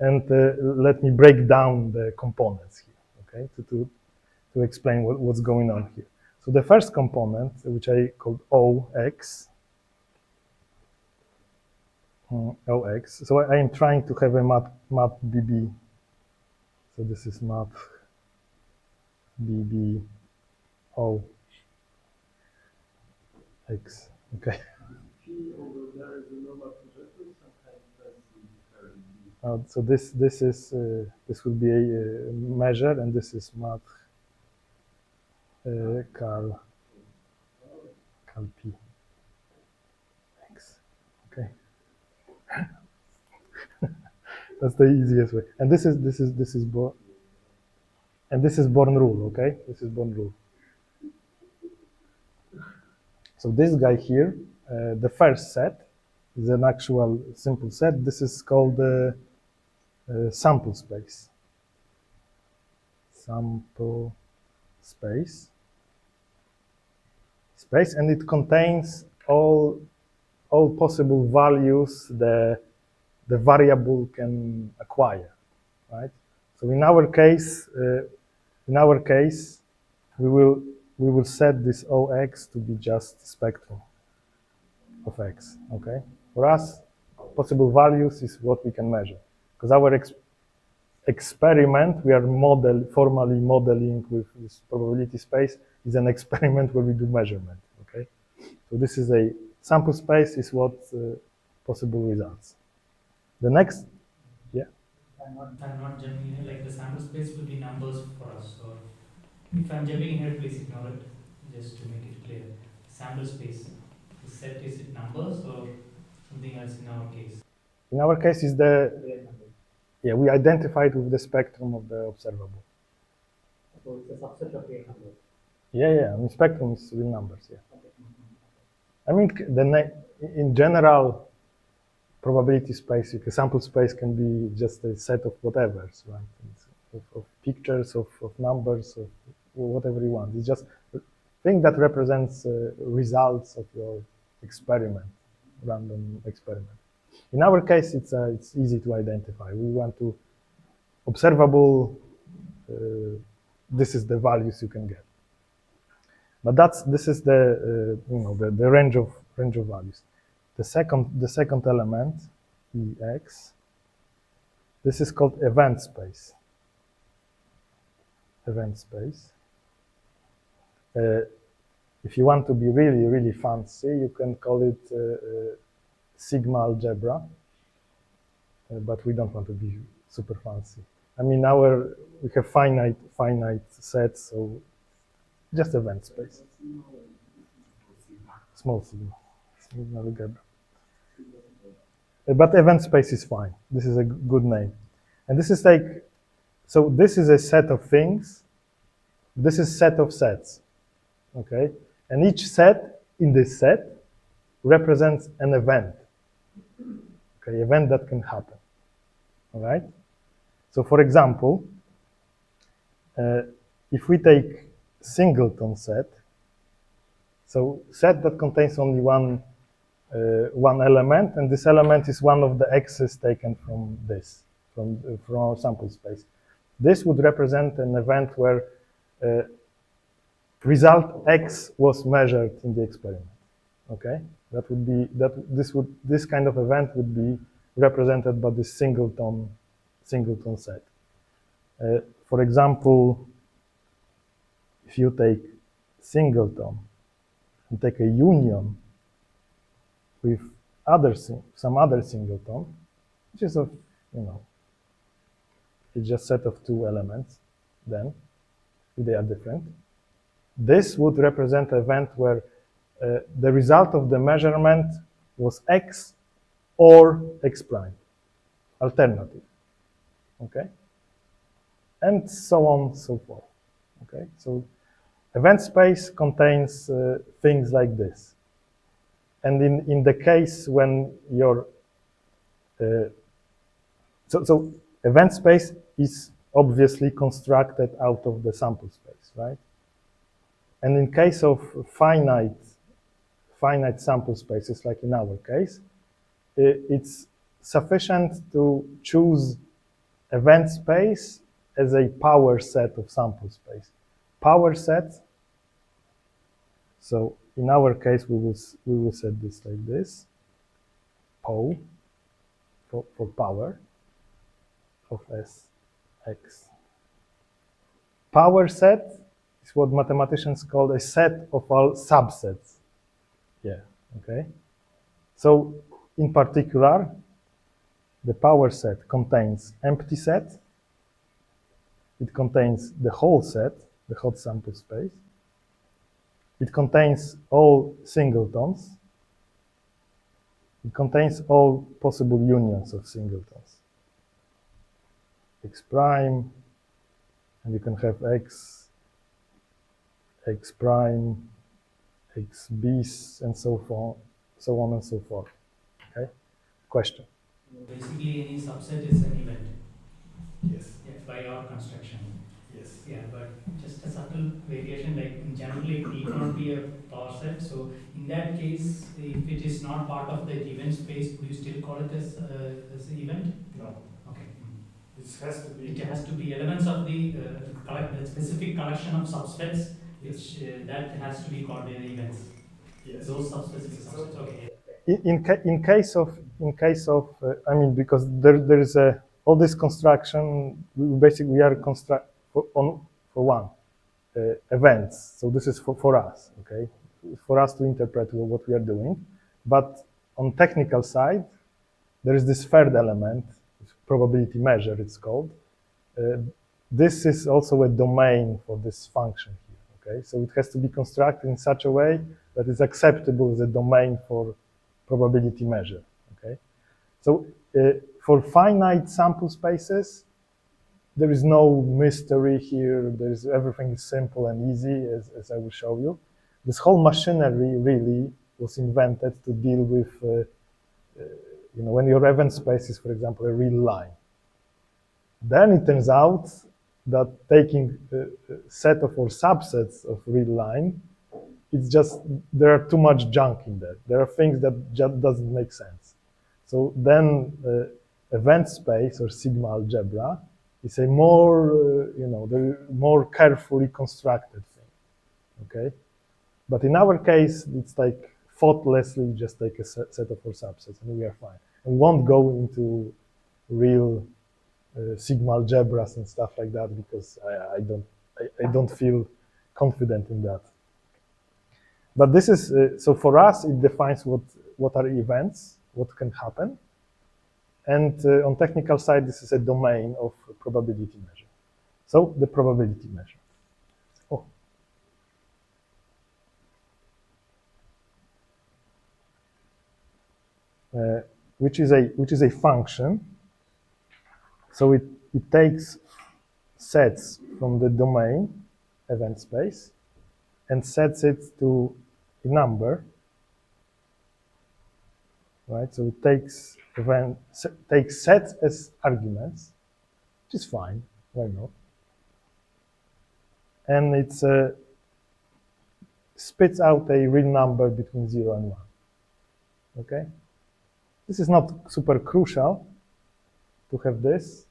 and let me break down the components here, okay, to explain what's going on here. So the first component, which I called OX, so I am trying to have a map BB. So this is map BB OX, okay. Over there is a normal projection, sometimes So this will be a measure, and this is math Carl P X. Okay, that's the easiest way. And this is Born rule. Okay, this is Born rule. So this guy here, the first set is an actual simple set. This is called sample space. Sample space, and it contains all possible values the variable can acquire, right? So in our case, we will set this OX to be just spectrum of X. Okay, for us, possible values is what we can measure, because our experiment we are formally modeling with this probability space is an experiment where we do measurement. Okay, so this is a sample space is what possible results. The next, yeah. I'm not jumping ahead. Like the sample space will be numbers for us, or if I'm jumping ahead, please ignore it. Just to make it clear, sample space, the set, is it numbers or something else in our case? In our case, is we identified with the spectrum of the observable. So it's a subset of real numbers. Yeah. I mean, spectrum is real numbers. Yeah. Okay. I mean, in general, probability space, sample space can be just a set of whatevers, right? Of pictures, of numbers, of whatever you want. It's just a thing that represents results of your experiment, random experiment. In our case, it's easy to identify. We want to observable. This is the values you can get. But this is the the range of values. The second element, EX, this is called event space. Event space. If you want to be really fancy, you can call it sigma algebra, but we don't want to be super fancy. I mean, we have finite sets, so just event space. Small sigma. Sigma algebra. But event space is fine. This is a good name. And this is like, so this is a set of things. This is set of sets, okay? And each set in this set represents an event, okay? Event that can happen, all right? So for example, if we take singleton set, so set that contains only one element, and this element is one of the x's taken from our sample space. This would represent an event where result x was measured in the experiment. Okay, that would be this kind of event would be represented by this singleton set. For example, if you take singleton and take a union with some other singleton, which is of, it's just set of two elements, then, if they are different. This would represent an event where the result of the measurement was x or x prime, alternative, okay? And so on and so forth, okay? So event space contains things like this. And in the case when your, so event space is obviously constructed out of the sample space, right? And in case of finite sample spaces, like in our case, it's sufficient to choose event space as a power set of sample space. Power set, so in our case, we will set this like this, PO, for power of Sx. Power set is what mathematicians call a set of all subsets. Yeah, okay? So in particular, the power set contains empty set. It contains the whole set, the hot sample space. It contains all singletons. It contains all possible unions of singletons. X prime, and you can have x prime, x bis, and so on and so forth. Okay? Question? Basically, any subset is an event. Yes. Yeah, by our construction. Yes. Yeah, but just a subtle variation, like in general, it need not be a power set. So in that case, if it is not part of that event space, would you still call it as an event? No. Okay. This has to be. It has to be elements of the specific collection of subsets, which that has to be called events. Yes. Those subspecific subsets. Okay. In case of, I mean, because there is all this construction. We are construct for one events. So this is for us, okay, for us to interpret what we are doing. But on technical side, there is this third element, probability measure. It's called. This is also a domain for this function here. Okay, so it has to be constructed in such a way that is acceptable as a domain for probability measure. Okay, so for finite sample spaces, there is no mystery here. Everything is simple and easy, as I will show you. This whole machinery really was invented to deal with, when your event space is, for example, a real line. Then it turns out that taking a set of or subsets of real line, it's just, there are too much junk in there. There are things that just doesn't make sense. So then event space or sigma algebra is a more, more carefully constructed thing, okay? But in our case, it's like thoughtlessly just take a set of four subsets and we are fine. And we won't go into real sigma algebras and stuff like that because I don't feel confident in that. But this is, so for us, it defines what are events, what can happen. And on technical side, this is a domain of probability measure. So the probability measure. Which is a function. So it takes sets from the domain event space and sets it to a number, right? So it takes sets as arguments, which is fine. Why not? And it spits out a real number between 0 and 1. Okay? This is not super crucial to have this.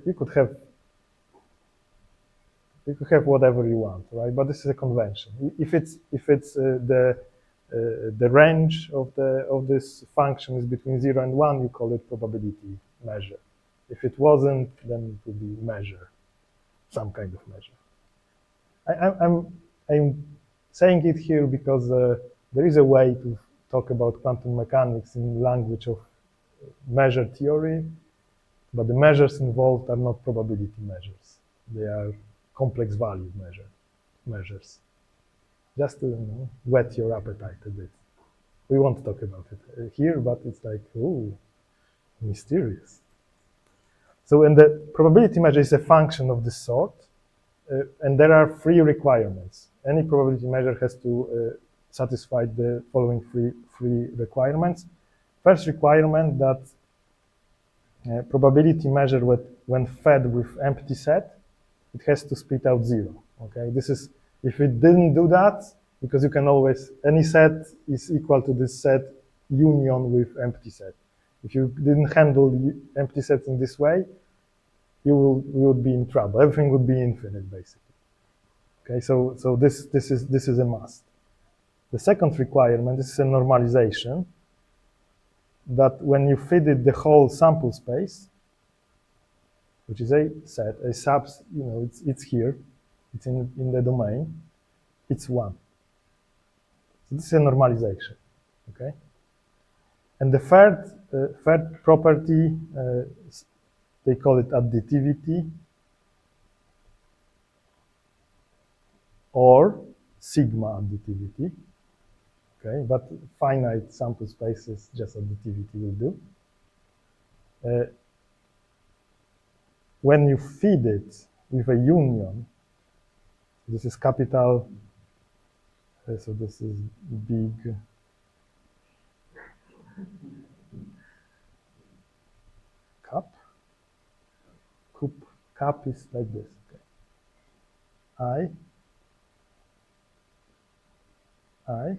You could have whatever you want, right? But this is a convention. If it's the range of this function is between 0 and 1, you call it probability measure. If it wasn't, then it would be measure, some kind of measure. I'm saying it here because there is a way talk about quantum mechanics in language of measure theory, but the measures involved are not probability measures. They are complex value measures. Just to whet your appetite a bit. We won't talk about it here, but it's like, ooh, mysterious. So, and the probability measure is a function of this sort, and there are three requirements. Any probability measure has to satisfy the following three requirements. First requirement, that probability measure when fed with empty set, it has to spit out 0. Okay, this is, if it didn't do that, because you can always, any set is equal to this set union with empty set. If you didn't handle empty sets in this way, you would be in trouble. Everything would be infinite, basically. Okay, so this is a must. The second requirement, this is a normalization, that when you feed it the whole sample space, which is a set, a subs, it's here, it's in the domain, it's 1. So this is a normalization, okay? And the third property, they call it additivity, or sigma additivity, okay? But finite sample spaces, just additivity will do. When you feed it with a union, this is capital, so this is big cup. Cup is like this. Okay.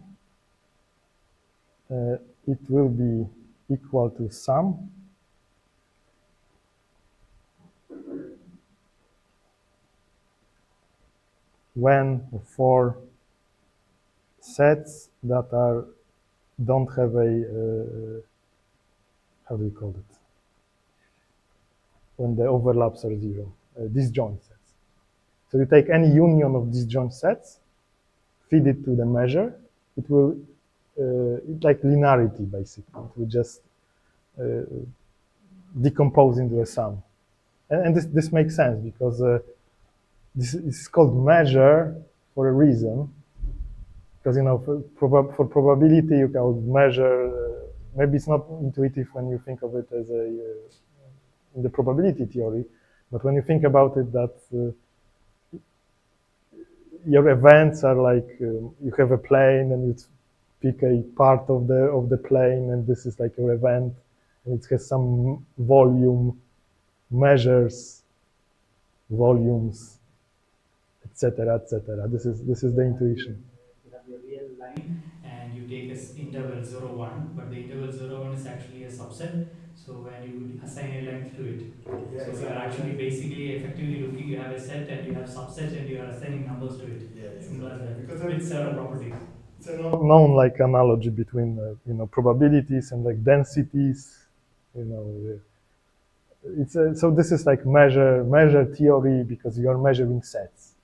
It will be equal to sum when for sets that don't have a how do you call it? When the overlaps are 0, disjoint sets. So you take any union of disjoint sets, feed it to the measure, it will, it's like linearity basically. It will just decompose into a sum. And this makes sense because this is called measure for a reason. Because, for probability, you can measure, maybe it's not intuitive when you think of it as in the probability theory, but when you think about it, that your events are like, you have a plane and you pick a part of the plane, and this is like your event, and it has some volume, measures, volumes, etc., etc. This is the intuition. You have your real line, and you take interval 0, 1, but the interval 0, 1 is actually a subset. So when you would assign a length to it, Yeah, so exactly. you are actually basically effectively looking. You have a set and you have subsets, and you are assigning numbers to it. Yeah, Similar as that, because with certain properties. It's a known like analogy between probabilities and like densities. So this is like measure theory because you are measuring sets.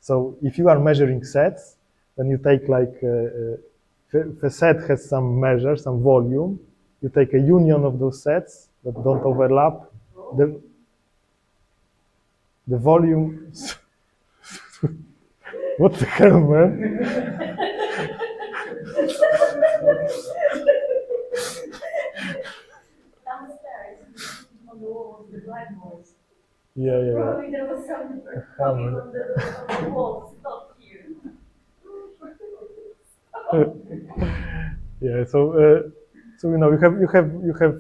So if you are measuring sets, then you take like if a set has some measure, some volume, you take a union of those sets that don't overlap. The volume. What the hell, man? Downstairs, on the wall, the blackboards. Yeah. Probably there was some copy on the walls, not you. Yeah. So you have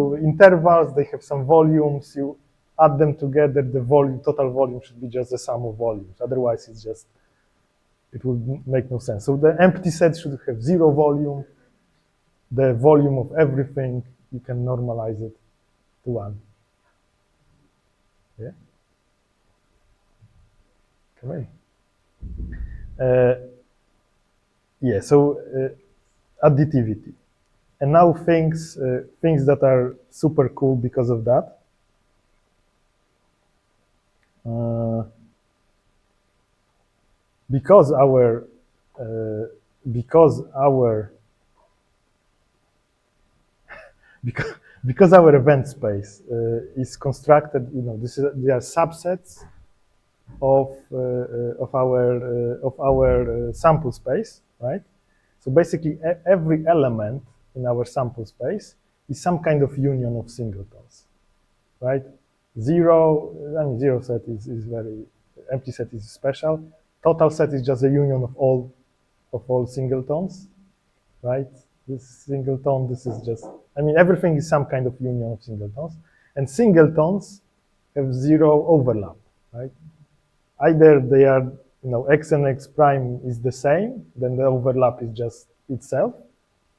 the intervals. They have some volumes. You add them together. The total volume should be just the sum of volumes. Otherwise, it would make no sense. So the empty set should have 0 volume. The volume of everything, you can normalize it to 1. Yeah? Come in. Yeah, so additivity. And now things that are super cool because of that. Because our because our because our event space is constructed, they are subsets of our sample space, right? So basically, every element in our sample space is some kind of union of singletons, right? Zero set is very, empty set is special. Total set is just a union of all singletons, right? This singleton, this is just, everything is some kind of union of singletons. And singletons have zero overlap, right? Either they are, x and x prime is the same, then the overlap is just itself,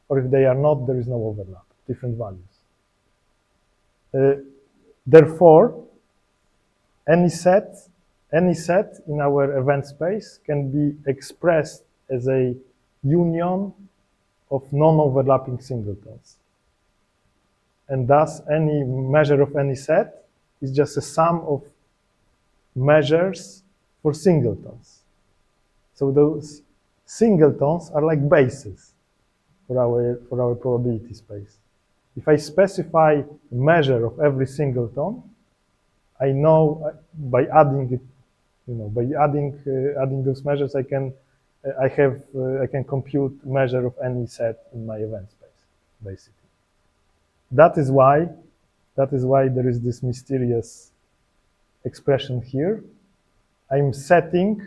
or if they are not, there is no overlap, different values. Therefore, any set in our event space can be expressed as a union of non-overlapping singletons. And thus, any measure of any set is just a sum of measures for singletons. So those singletons are like bases for our probability space. If I specify a measure of every singleton, I know by adding it, by adding those measures, I can compute measure of any set in my event space, basically. That is why there is this mysterious expression here. I'm setting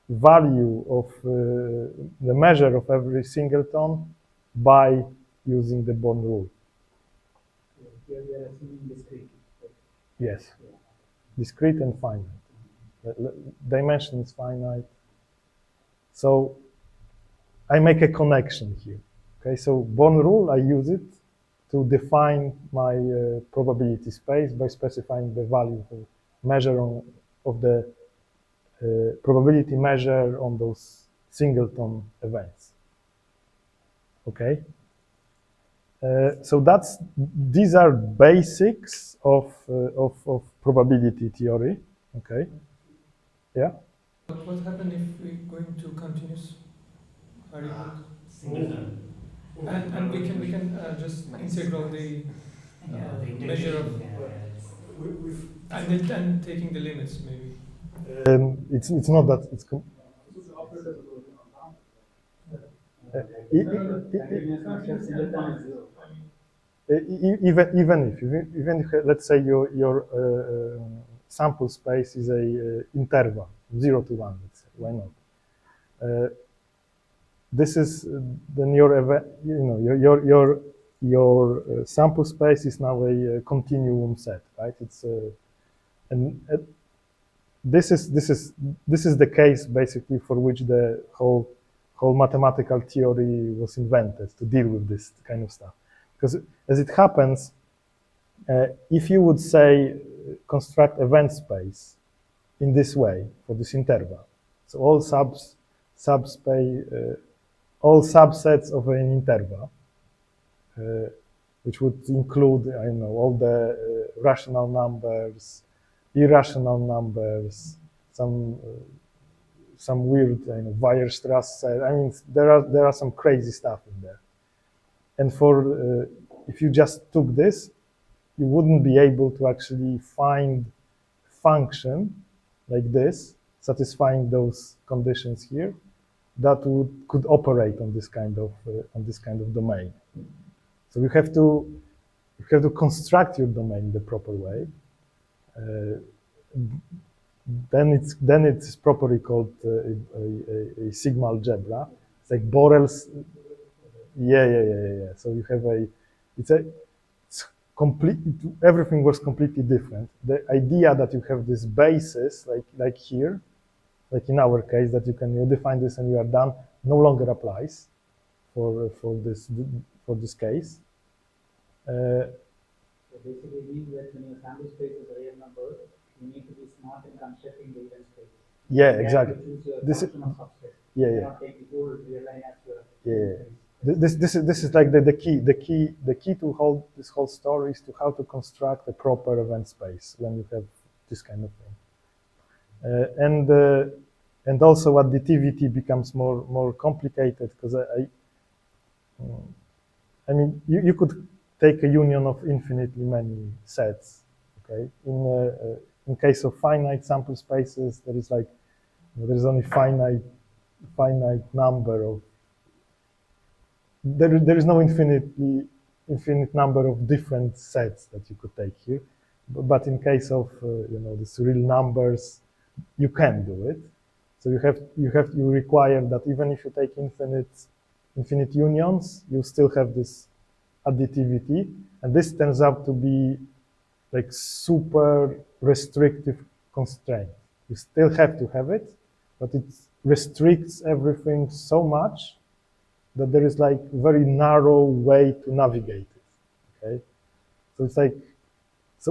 value of the measure of every singleton by using the Born rule. Here we are assuming discrete. Yes, discrete and finite. Dimension is finite. So I make a connection here. Okay, so Born rule, I use it to define my probability space by specifying the value of measure of the probability measure on those singleton events. Okay. So these are basics of probability theory. Okay. Yeah. What happened if we're going to continuous? How do you put? Singleton. And we can just integral the The measure of integration. and taking the limits maybe. It's not that it's. Even if let's say your sample space is a interval 0 to 1, let's say, why not? This is then your sample space is now a continuum set, right? It's and this is the case basically for which the whole mathematical theory was invented, to deal with this kind of stuff. Because as it happens, if you would say construct event space in this way for this interval, so all all subsets of an interval, which would include, I don't know, all the rational numbers, irrational numbers, some weird, Weierstrass set. I mean, there are some crazy stuff in there. And for if you just took this, you wouldn't be able to actually find function like this, satisfying those conditions here, that could operate on this kind of domain. So you have to construct your domain the proper way. Then it's properly called a sigma algebra. It's like Borel's. Yeah. So you have it's complete. Everything was completely different. The idea that you have this basis, like here, like in our case, that you define this and you are done, no longer applies for this case. So basically, it means that when your sample space is a real number, you need to be smart in constructing the event space. Yeah, you exactly. Have to choose your This function of subspace. Yeah, you yeah. cannot take the whole real line as your Yeah. space. This is like the key to this whole story is to how to construct a proper event space when you have this kind of thing. and also additivity becomes more complicated because I mean, you could take a union of infinitely many sets. Okay, in case of finite sample spaces, there is only finite number of. There is no infinite number of different sets that you could take here, but in case of these real numbers, you can do it. So you require that even if you take infinite unions, you still have this additivity, and this turns out to be like super restrictive constraint. You still have to have it, but it restricts everything so much that there is like very narrow way to navigate it. Okay, so it's like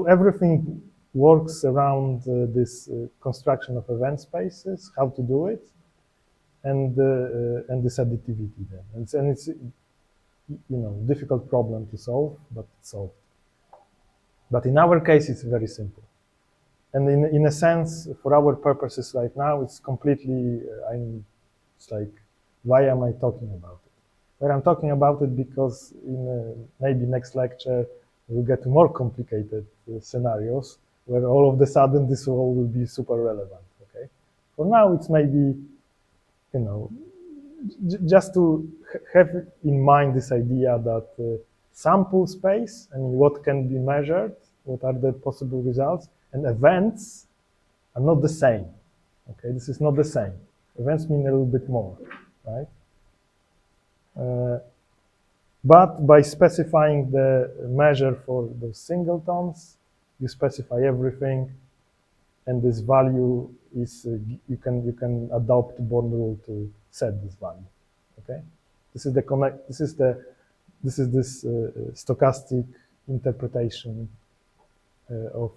everything works around this construction of event spaces, how to do it, and this additivity then, and it's difficult problem to solve, but it's solved. But in our case, it's very simple. And in a sense, for our purposes right now, it's completely, it's like, why am I talking about it? Well, I'm talking about it because in maybe next lecture, we'll get to more complicated scenarios where all of a sudden this all will be super relevant, okay? For now, it's maybe, just to have in mind this idea that sample space, I mean, what can be measured, what are the possible results, and events are not the same. Okay, this is not the same. Events mean a little bit more, right? But by specifying the measure for those singletons, you specify everything, and this value is you can adopt Born rule to set this value. Okay, this is the connect. This is this stochastic interpretation of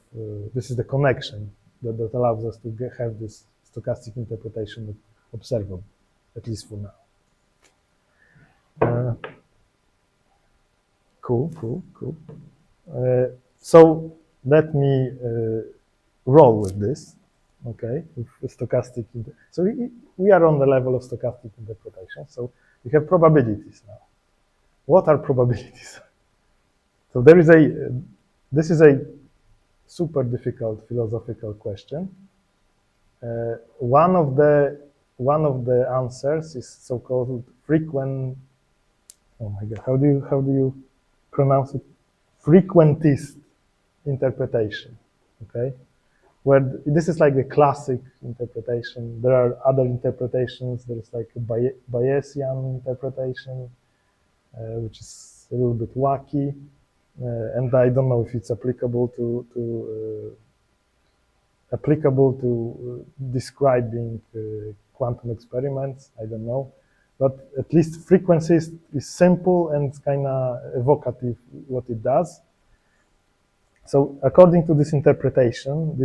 this is the connection that allows us to have this stochastic interpretation of observable, at least for now. Cool. So let me roll with this, okay, with stochastic. So we are on the level of stochastic interpretation. So we have probabilities now. What are probabilities? So there is this is a super difficult philosophical question. One of the answers is so-called frequent. Oh my God! How do you pronounce it? Frequentist interpretation. Okay, where this is like the classic interpretation. There are other interpretations. There is like a Bayesian interpretation, which is a little bit wacky, and I don't know if it's applicable to describing quantum experiments. I don't know, but at least frequencies is simple and kind of evocative what it does. So according to this interpretation,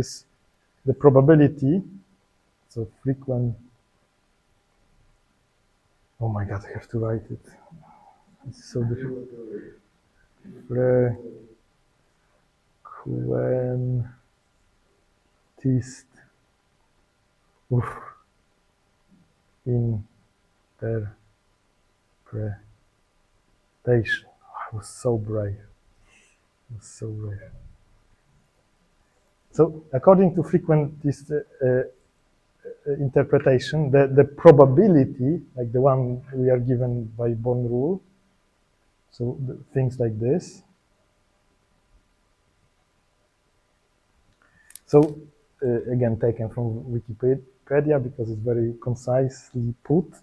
the probability, so frequent. Oh my God, I have to write it. It's so difficult. Frequentist interpretation. I was so brave. So according to frequentist interpretation, the probability, like the one we are given by Born rule, so things like this. So again, taken from Wikipedia because it's very concisely put,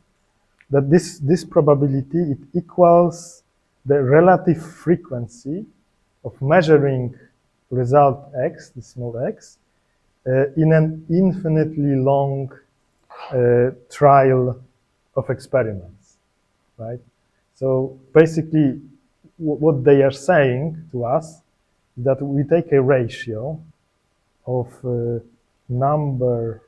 that this probability, it equals the relative frequency of measuring result x, the small x, in an infinitely long trial of experiments, right? So basically, what they are saying to us is that we take a ratio of number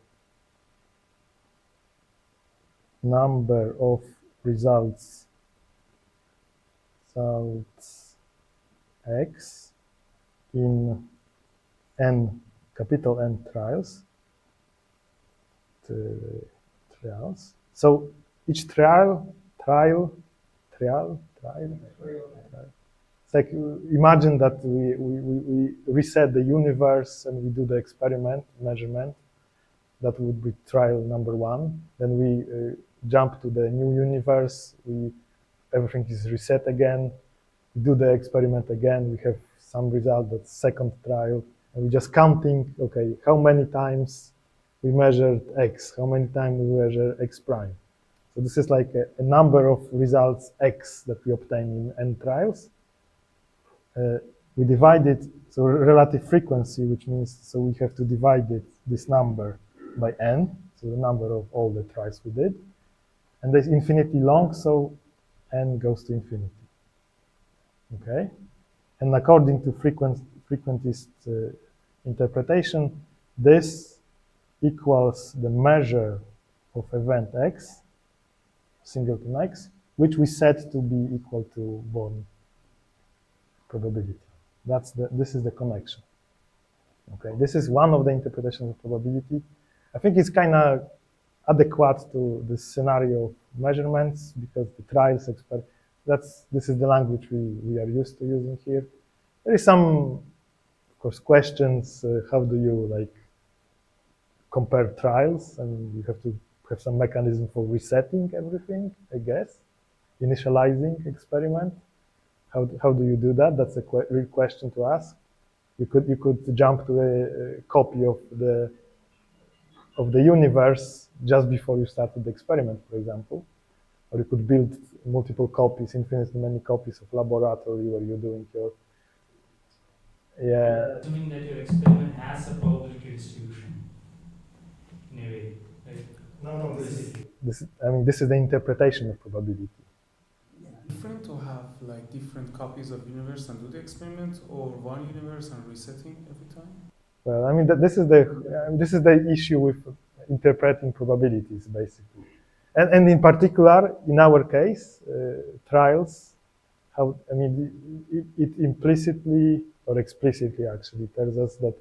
of results x in capital N trials. trials. So each trial. It's like, imagine that we reset the universe and we do the measurement. That would be trial number 1. Then we jump to the new universe. Everything is reset again. We do the experiment again. We have some result. That's second trial. And we're just counting, okay, how many times we measured x, how many times we measure x prime. So this is like a number of results x that we obtain in n trials. We divide it, so relative frequency, which means, so we have to divide this number by n, so the number of all the trials we did. And there's infinity long, so n goes to infinity. Okay? And according to frequentist interpretation, this equals the measure of event x, singleton x, which we set to be equal to Born probability. This is the connection. Okay, this is one of the interpretations of probability. I think it's kind of adequate to the scenario of measurements because the trials this is the language we are used to using here. There is some, of course, questions. How do you compare trials? And you have to have some mechanism for resetting everything, I guess. Initializing experiment. How do you do that? That's a real question to ask. You could jump to a copy of the universe just before you started the experiment, for example. Or you could build multiple copies, infinitely many copies of laboratory where you're doing your, Assuming that your experiment has a probability distribution, in a way, right? No. This is the interpretation of probability. Different to have different copies of universe and do the experiment, or one universe and resetting every time? Well, this is the issue with interpreting probabilities, basically, and in particular, in our case, trials. It implicitly or explicitly actually tells us that,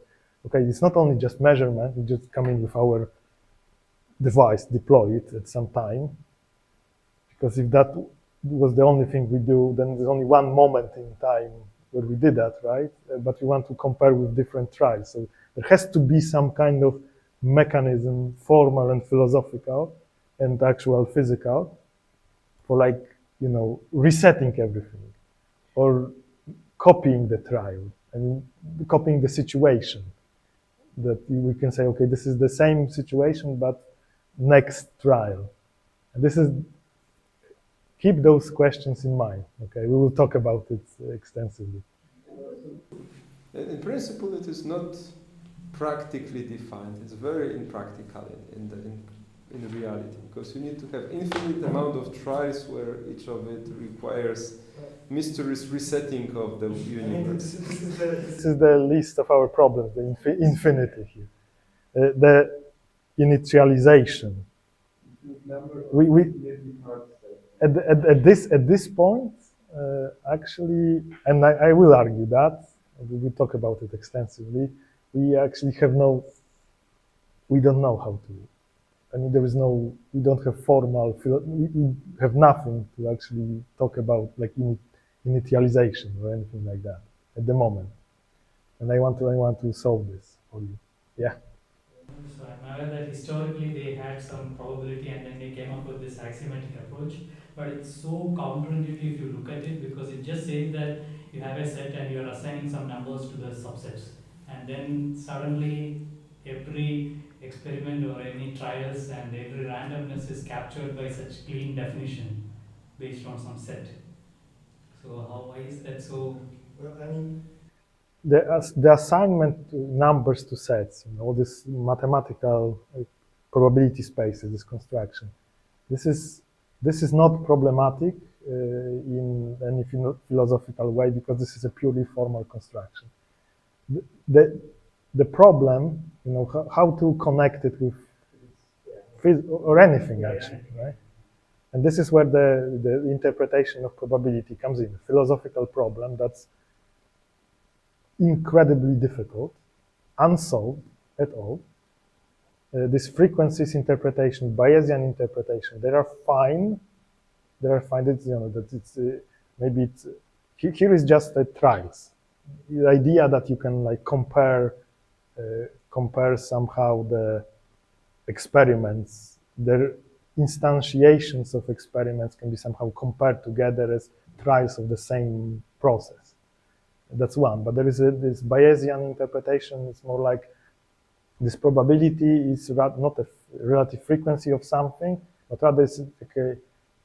okay, it's not only just measurement. We just come in with our device, deploy it at some time, because if that was the only thing we do, then there's only one moment in time where we did that, right? But we want to compare with different trials. So there has to be some kind of mechanism, formal and philosophical and actual physical, for resetting everything or copying the trial. Copying the situation. That we can say, okay, this is the same situation, but next trial. And this is, keep those questions in mind, okay? We will talk about it extensively. In principle, it is not practically defined. It's very impractical in reality, because you need to have infinite amount of trials where each of it requires mysterious resetting of the universe. This is the least of our problems, the infinity here. The initialization. At this point, actually, and I will argue that, we will talk about it extensively, we actually we don't know how to. We don't have formal, we have nothing to actually talk about, like initialization or anything like that at the moment. And I want to solve this for you. Yeah. So I'm aware that historically they had some probability and then they came up with this axiomatic approach, but it's so counterintuitive if you look at it, because it just says that you have a set and you're assigning some numbers to the subsets, and then suddenly every experiment or any trials and every randomness is captured by such clean definition based on some set. So why is that so? Well, the assignment to numbers to sets, all this mathematical probability spaces, this construction, this is not problematic in any philosophical way, because this is a purely formal construction. The problem, how to connect it with or anything actually, right? And this is where the interpretation of probability comes in. A philosophical problem that's incredibly difficult, unsolved at all, these frequencies interpretation, Bayesian interpretation, they are fine. They are fine. It's, that it's maybe it's here is just the trials. The idea that you can like compare somehow the experiments, their instantiations of experiments can be somehow compared together as trials of the same process. That's one. But there is this Bayesian interpretation. It's more like this probability is not a relative frequency of something, but rather it's like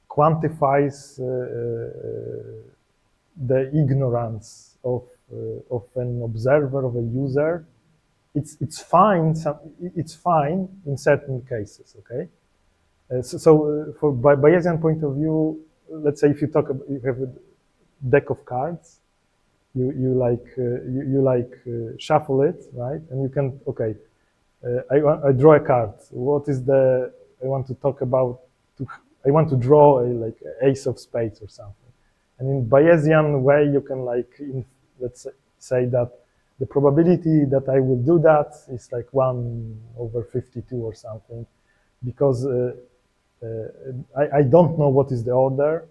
quantifies the ignorance of an observer, of a user. It's fine. It's fine in certain cases. Okay. For Bayesian point of view, let's say if you you have a deck of cards, you shuffle it, right? And you can I draw a card. What is I want to talk about? I want to draw a ace of spades or something. And in Bayesian way, you can let's say that the probability that I will do that is like 1/52 or something, because I don't know what is the order.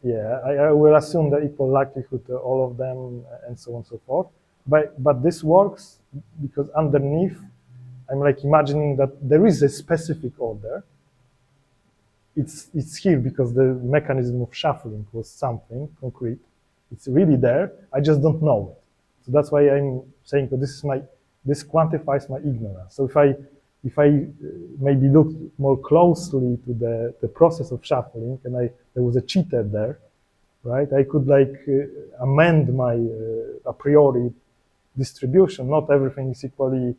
Yeah, I will assume the equal likelihood to all of them and so on and so forth. But this works because underneath, I'm like imagining that there is a specific order. It's here because the mechanism of shuffling was something concrete. It's really there. I just don't know it. So that's why I'm saying that this quantifies my ignorance. So if I maybe looked more closely to the process of shuffling and there was a cheater there, right? I could amend my a priori distribution. Not everything is equally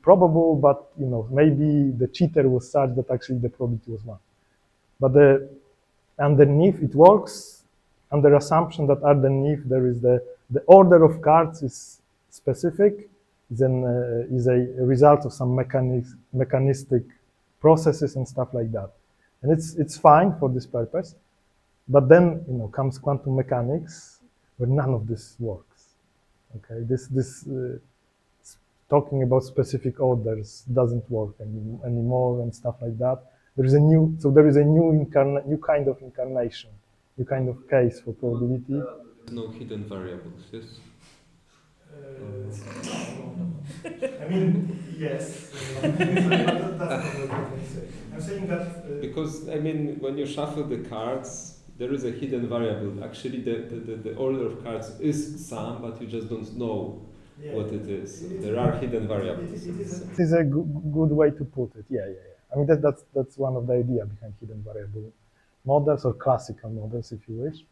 probable, but maybe the cheater was such that actually the probability was 1. But underneath it works under assumption that underneath there is the order of cards is specific, is a result of some mechanistic processes and stuff like that, and it's fine for this purpose. But then comes quantum mechanics where none of this works. Okay, this talking about specific orders doesn't work anymore and stuff like that. There is a new kind of incarnation, new kind of case for probability. No hidden variables, yes? I mean, yes. That's not what I say. I'm saying that because I mean, when you shuffle the cards, there is a hidden variable. Actually, the order of cards is some, but you just don't know what it is. So there are hidden variables. It is a good way to put it. Yeah. I mean, that's one of the idea behind hidden variable models or classical models, if you wish.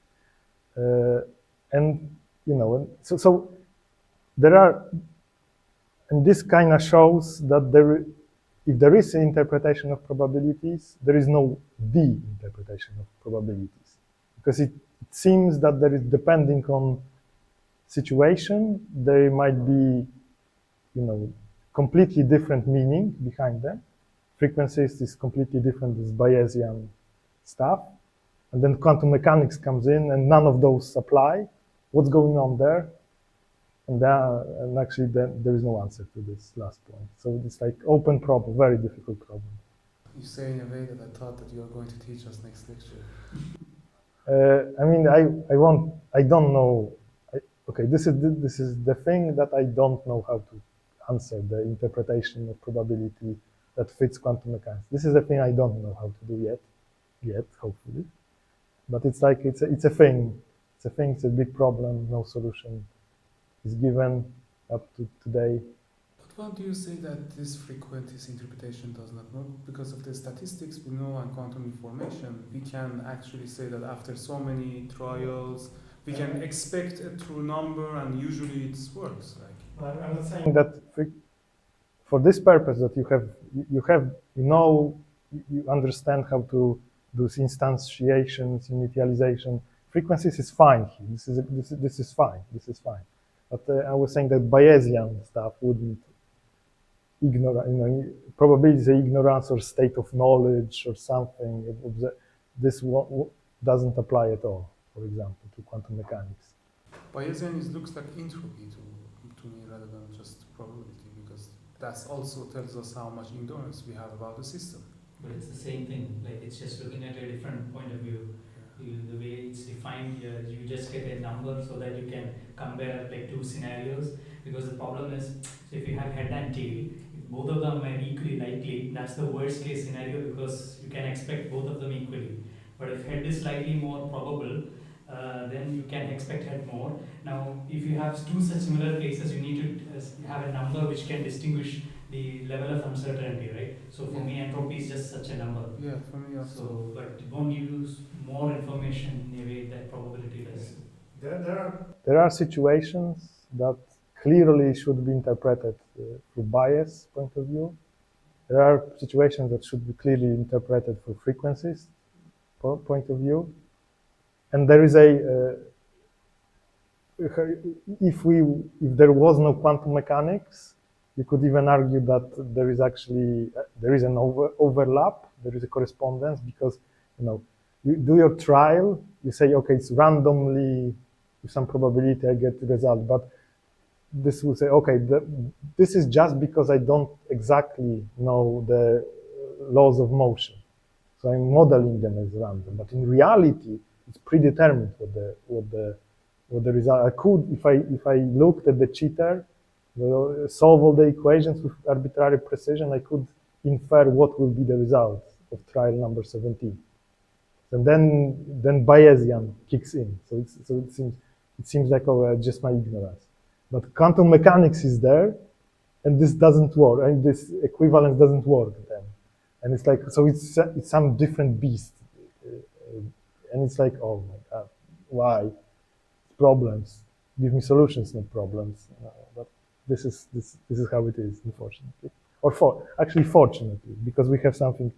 And so there are, and this kind of shows that if there is an interpretation of probabilities, there is no the interpretation of probabilities, because it seems that there is, depending on situation, there might be, completely different meaning behind them. Frequencies is completely different as Bayesian stuff, and then quantum mechanics comes in, and none of those apply. What's going on there? And actually, then there is no answer to this last point. So it's like open problem, very difficult problem. You say in a way that I thought that you are going to teach us next lecture. I mean, I don't know. Okay, this is the thing that I don't know how to answer, the interpretation of probability that fits quantum mechanics. This is the thing I don't know how to do yet, hopefully. But it's like, it's a thing. It's a big problem, no solution is given up to today. But why do you say that this frequencies interpretation does not work? Because of the statistics we know and quantum information, we can actually say that after so many trials, we can expect a true number, and usually it works. I'm not saying that for this purpose that you understand how to do instantiations, initialization. Frequencies is fine here. This is fine. But I was saying that Bayesian stuff wouldn't ignore, probability is ignorance or state of knowledge or something. This doesn't apply at all, for example, to quantum mechanics. Bayesian looks like entropy to me rather than just probability, because that also tells us how much ignorance we have about the system. But it's the same thing, like it's just looking at a different point of view. The way it's defined here, you just get a number so that you can compare like two scenarios. Because the problem is, so if you have head and tail, if both of them are equally likely, that's the worst case scenario because you can expect both of them equally. But if head is slightly more probable, then you can expect head more. Now, if you have two such similar cases, you need to have a number which can distinguish the level of uncertainty, right? So for me, entropy is just such a number. Yeah, for me also. So, but it won't give you more information in a way that probability does. There are situations that clearly should be interpreted through bias point of view. There are situations that should be clearly interpreted through frequencies point of view. And there is if there was no quantum mechanics, you could even argue that there is actually there is an overlap, there is a correspondence, because you do your trial, you say, okay, it's randomly with some probability I get the result, but this will say, okay, this is just because I don't exactly know the laws of motion, so I'm modeling them as random. But in reality, it's predetermined what the result. I could, if I looked at the cheater, solve all the equations with arbitrary precision, I could infer what will be the result of trial number 17. And then Bayesian kicks in. So it seems like, oh, just my ignorance. But quantum mechanics is there, and this doesn't work, and this equivalence doesn't work then. And it's like, so it's some different beast. And it's like, oh my God, why? Problems. Give me solutions, not problems. But this is how it is, unfortunately. Or actually, fortunately, because we have something.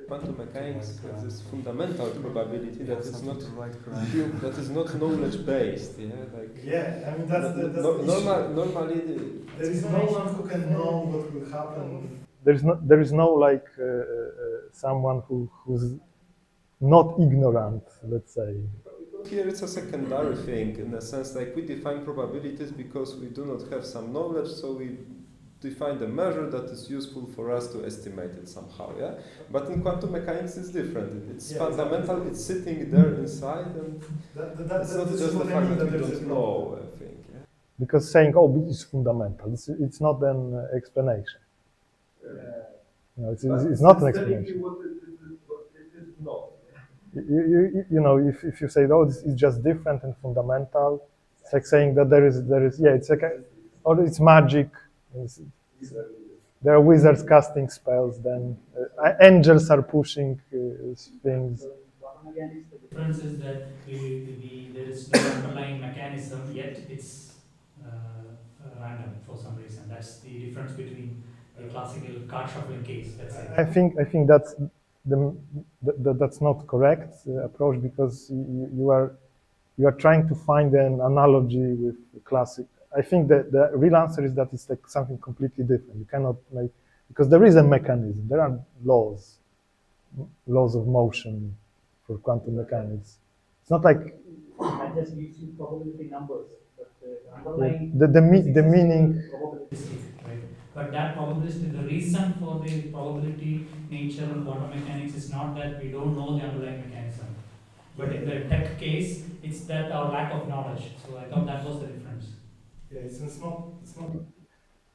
Quantum mechanics has this fundamental probability that is not knowledge based. Yeah, like I mean that's normally there is no one who can know what will happen. There is no like someone who's not ignorant, let's say. Here it's a secondary thing, in the sense like we define probabilities because we do not have some knowledge, so we define the measure that is useful for us to estimate it somehow, yeah? But in quantum mechanics it's different. It's fundamental, it's sitting there inside, and it's not just the fact that we don't know, I think. Yeah? Because saying, oh, it's fundamental, it's not an explanation. It's not an explanation. What it is not. If you say, oh, this is just different and fundamental, it's like saying that there is it's like or it's magic. There are wizards casting spells, then angels are pushing things. The difference is that there is no underlying mechanism, yet it's random for some reason. That's the difference between the classical card shuffling case, let's say. I think that's that's not correct approach, because you are trying to find an analogy with classic. I think that the real answer is that it's like something completely different. You cannot make, because there is a mechanism. There are laws of motion for quantum mechanics. It's not like that just gives you probability numbers, but the underlying the meaning. Right. But that probabilistic, the reason for the probability nature in quantum mechanics is not that we don't know the underlying mechanism, but in the tech case, it's that our lack of knowledge. So I thought that was the difference. Yeah, it's not.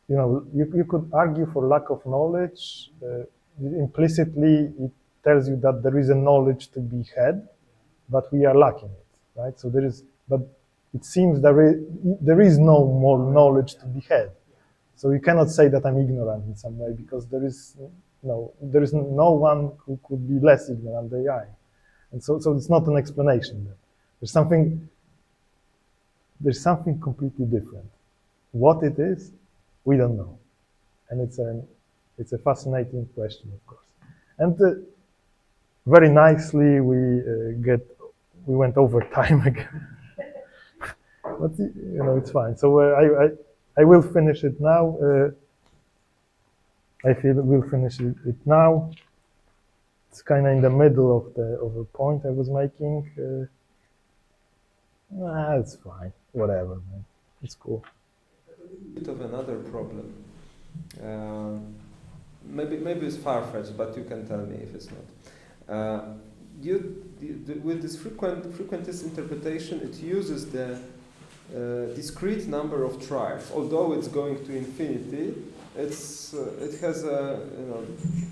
You could argue for lack of knowledge. Implicitly, it tells you that there is a knowledge to be had, but we are lacking it, right? So but it seems there is no more knowledge to be had. So you cannot say that I'm ignorant in some way, because there is no one who could be less ignorant than I. And so it's not an explanation then. There's something completely different. What it is, we don't know. And it's a fascinating question, of course. And very nicely, we went over time again. But it's fine. So I will finish it now. I feel we'll finish it now. It's kind of in the middle of the point I was making. It's fine. Whatever, man. It's cool. bit of another problem. Maybe it's far-fetched, but you can tell me if it's not. With this frequentist interpretation, it uses the discrete number of trials. Although it's going to infinity, it has a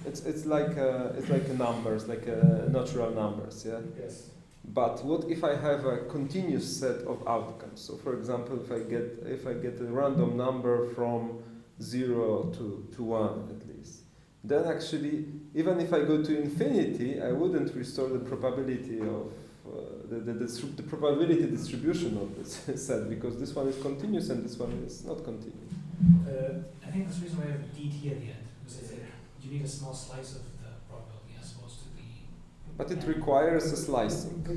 it's like a numbers, like a natural numbers, yeah. Yes. But what if I have a continuous set of outcomes? So, for example, if I get a random number from 0 to 1 at least, then actually, even if I go to infinity, I wouldn't restore the probability of the probability distribution of this set, because this one is continuous and this one is not continuous. I think that's the reason why I have dt at the end, because you need a small slice of the probability as opposed to the. But it requires a slicing. I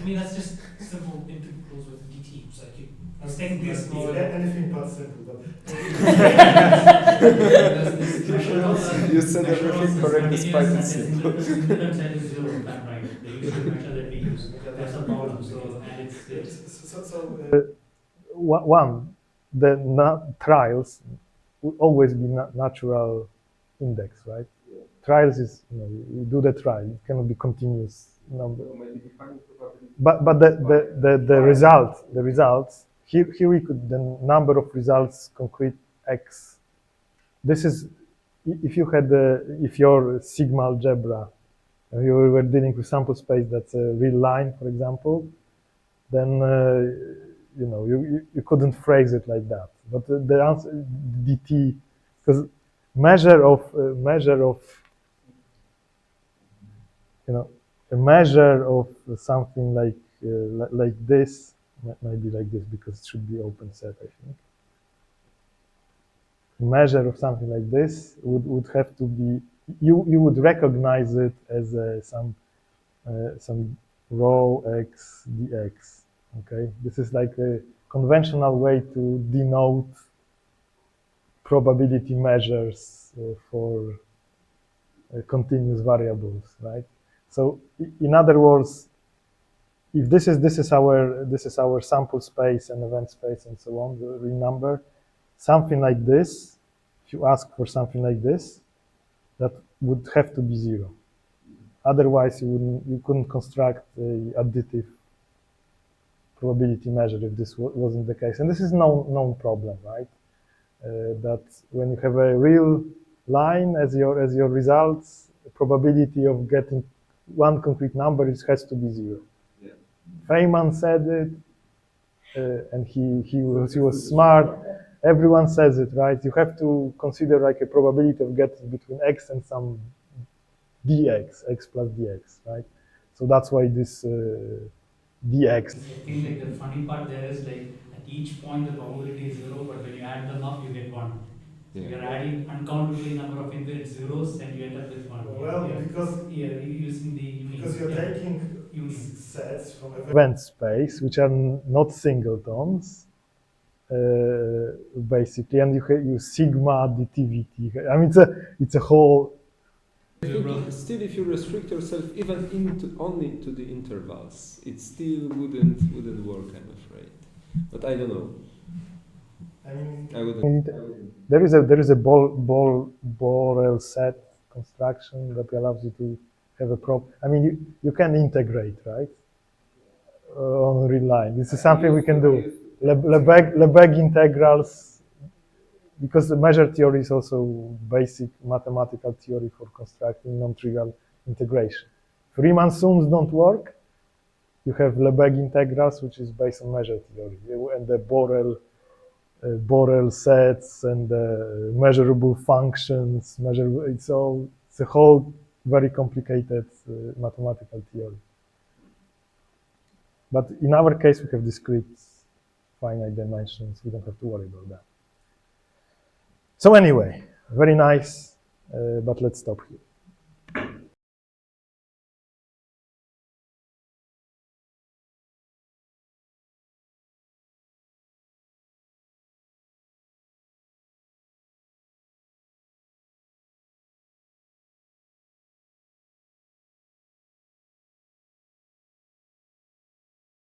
mean, that's just simple integrals with dt. It's like it's technically a small. Anything but simple. You said everything correct despite it's simple. One, the trials will always be natural index, right? Yeah. Trials is, you do the trial, it cannot be continuous number. But the results, here we could, the number of results, concrete x. This is, if you had, if your sigma algebra, you were dealing with sample space that's a real line, for example, then you couldn't phrase it like that. But the answer, dt, because measure of a measure of something like this, might be like this because it should be open set, I think. A measure of something like this would have to be, you would recognize it as some rho x dx. Okay, this is like a conventional way to denote probability measures for continuous variables, right? So, in other words, if this is our sample space and event space and so on, the real number, something like this, if you ask for something like this, that would have to be 0. Otherwise, you couldn't construct a additive probability measure if this wasn't the case. And this is known problem, right? That when you have a real line as your results, the probability of getting one concrete number has to be 0. Yeah. Feynman said it, and he was smart. Everyone says it, right? You have to consider like a probability of getting between x and some dx, x plus dx, right? So that's why this dx. I think like the funny part there is like at each point the probability is 0, but when you add them up, you get 1. So you're adding uncountably number of infinite zeros, and you end up with 1. Well, because using the union. Because you're taking union sets from event space, which are not singletons, basically, and you sigma additivity. I mean, it's a whole. I think still, if you restrict yourself even only to the intervals, it still wouldn't work, I'm afraid. But I don't know. I mean, I wouldn't. There is a Borel set construction that allows you to have a prop. I mean, you can integrate, right, on a real line. This is something we can do. Lebesgue integrals, because the measure theory is also basic mathematical theory for constructing non-trivial integration. If Riemann sums don't work, you have Lebesgue integrals, which is based on measure theory, and the Borel sets and measurable functions. It's a whole very complicated mathematical theory. But in our case, we have discrete finite dimensions. We don't have to worry about that. So anyway, very nice, but let's stop here.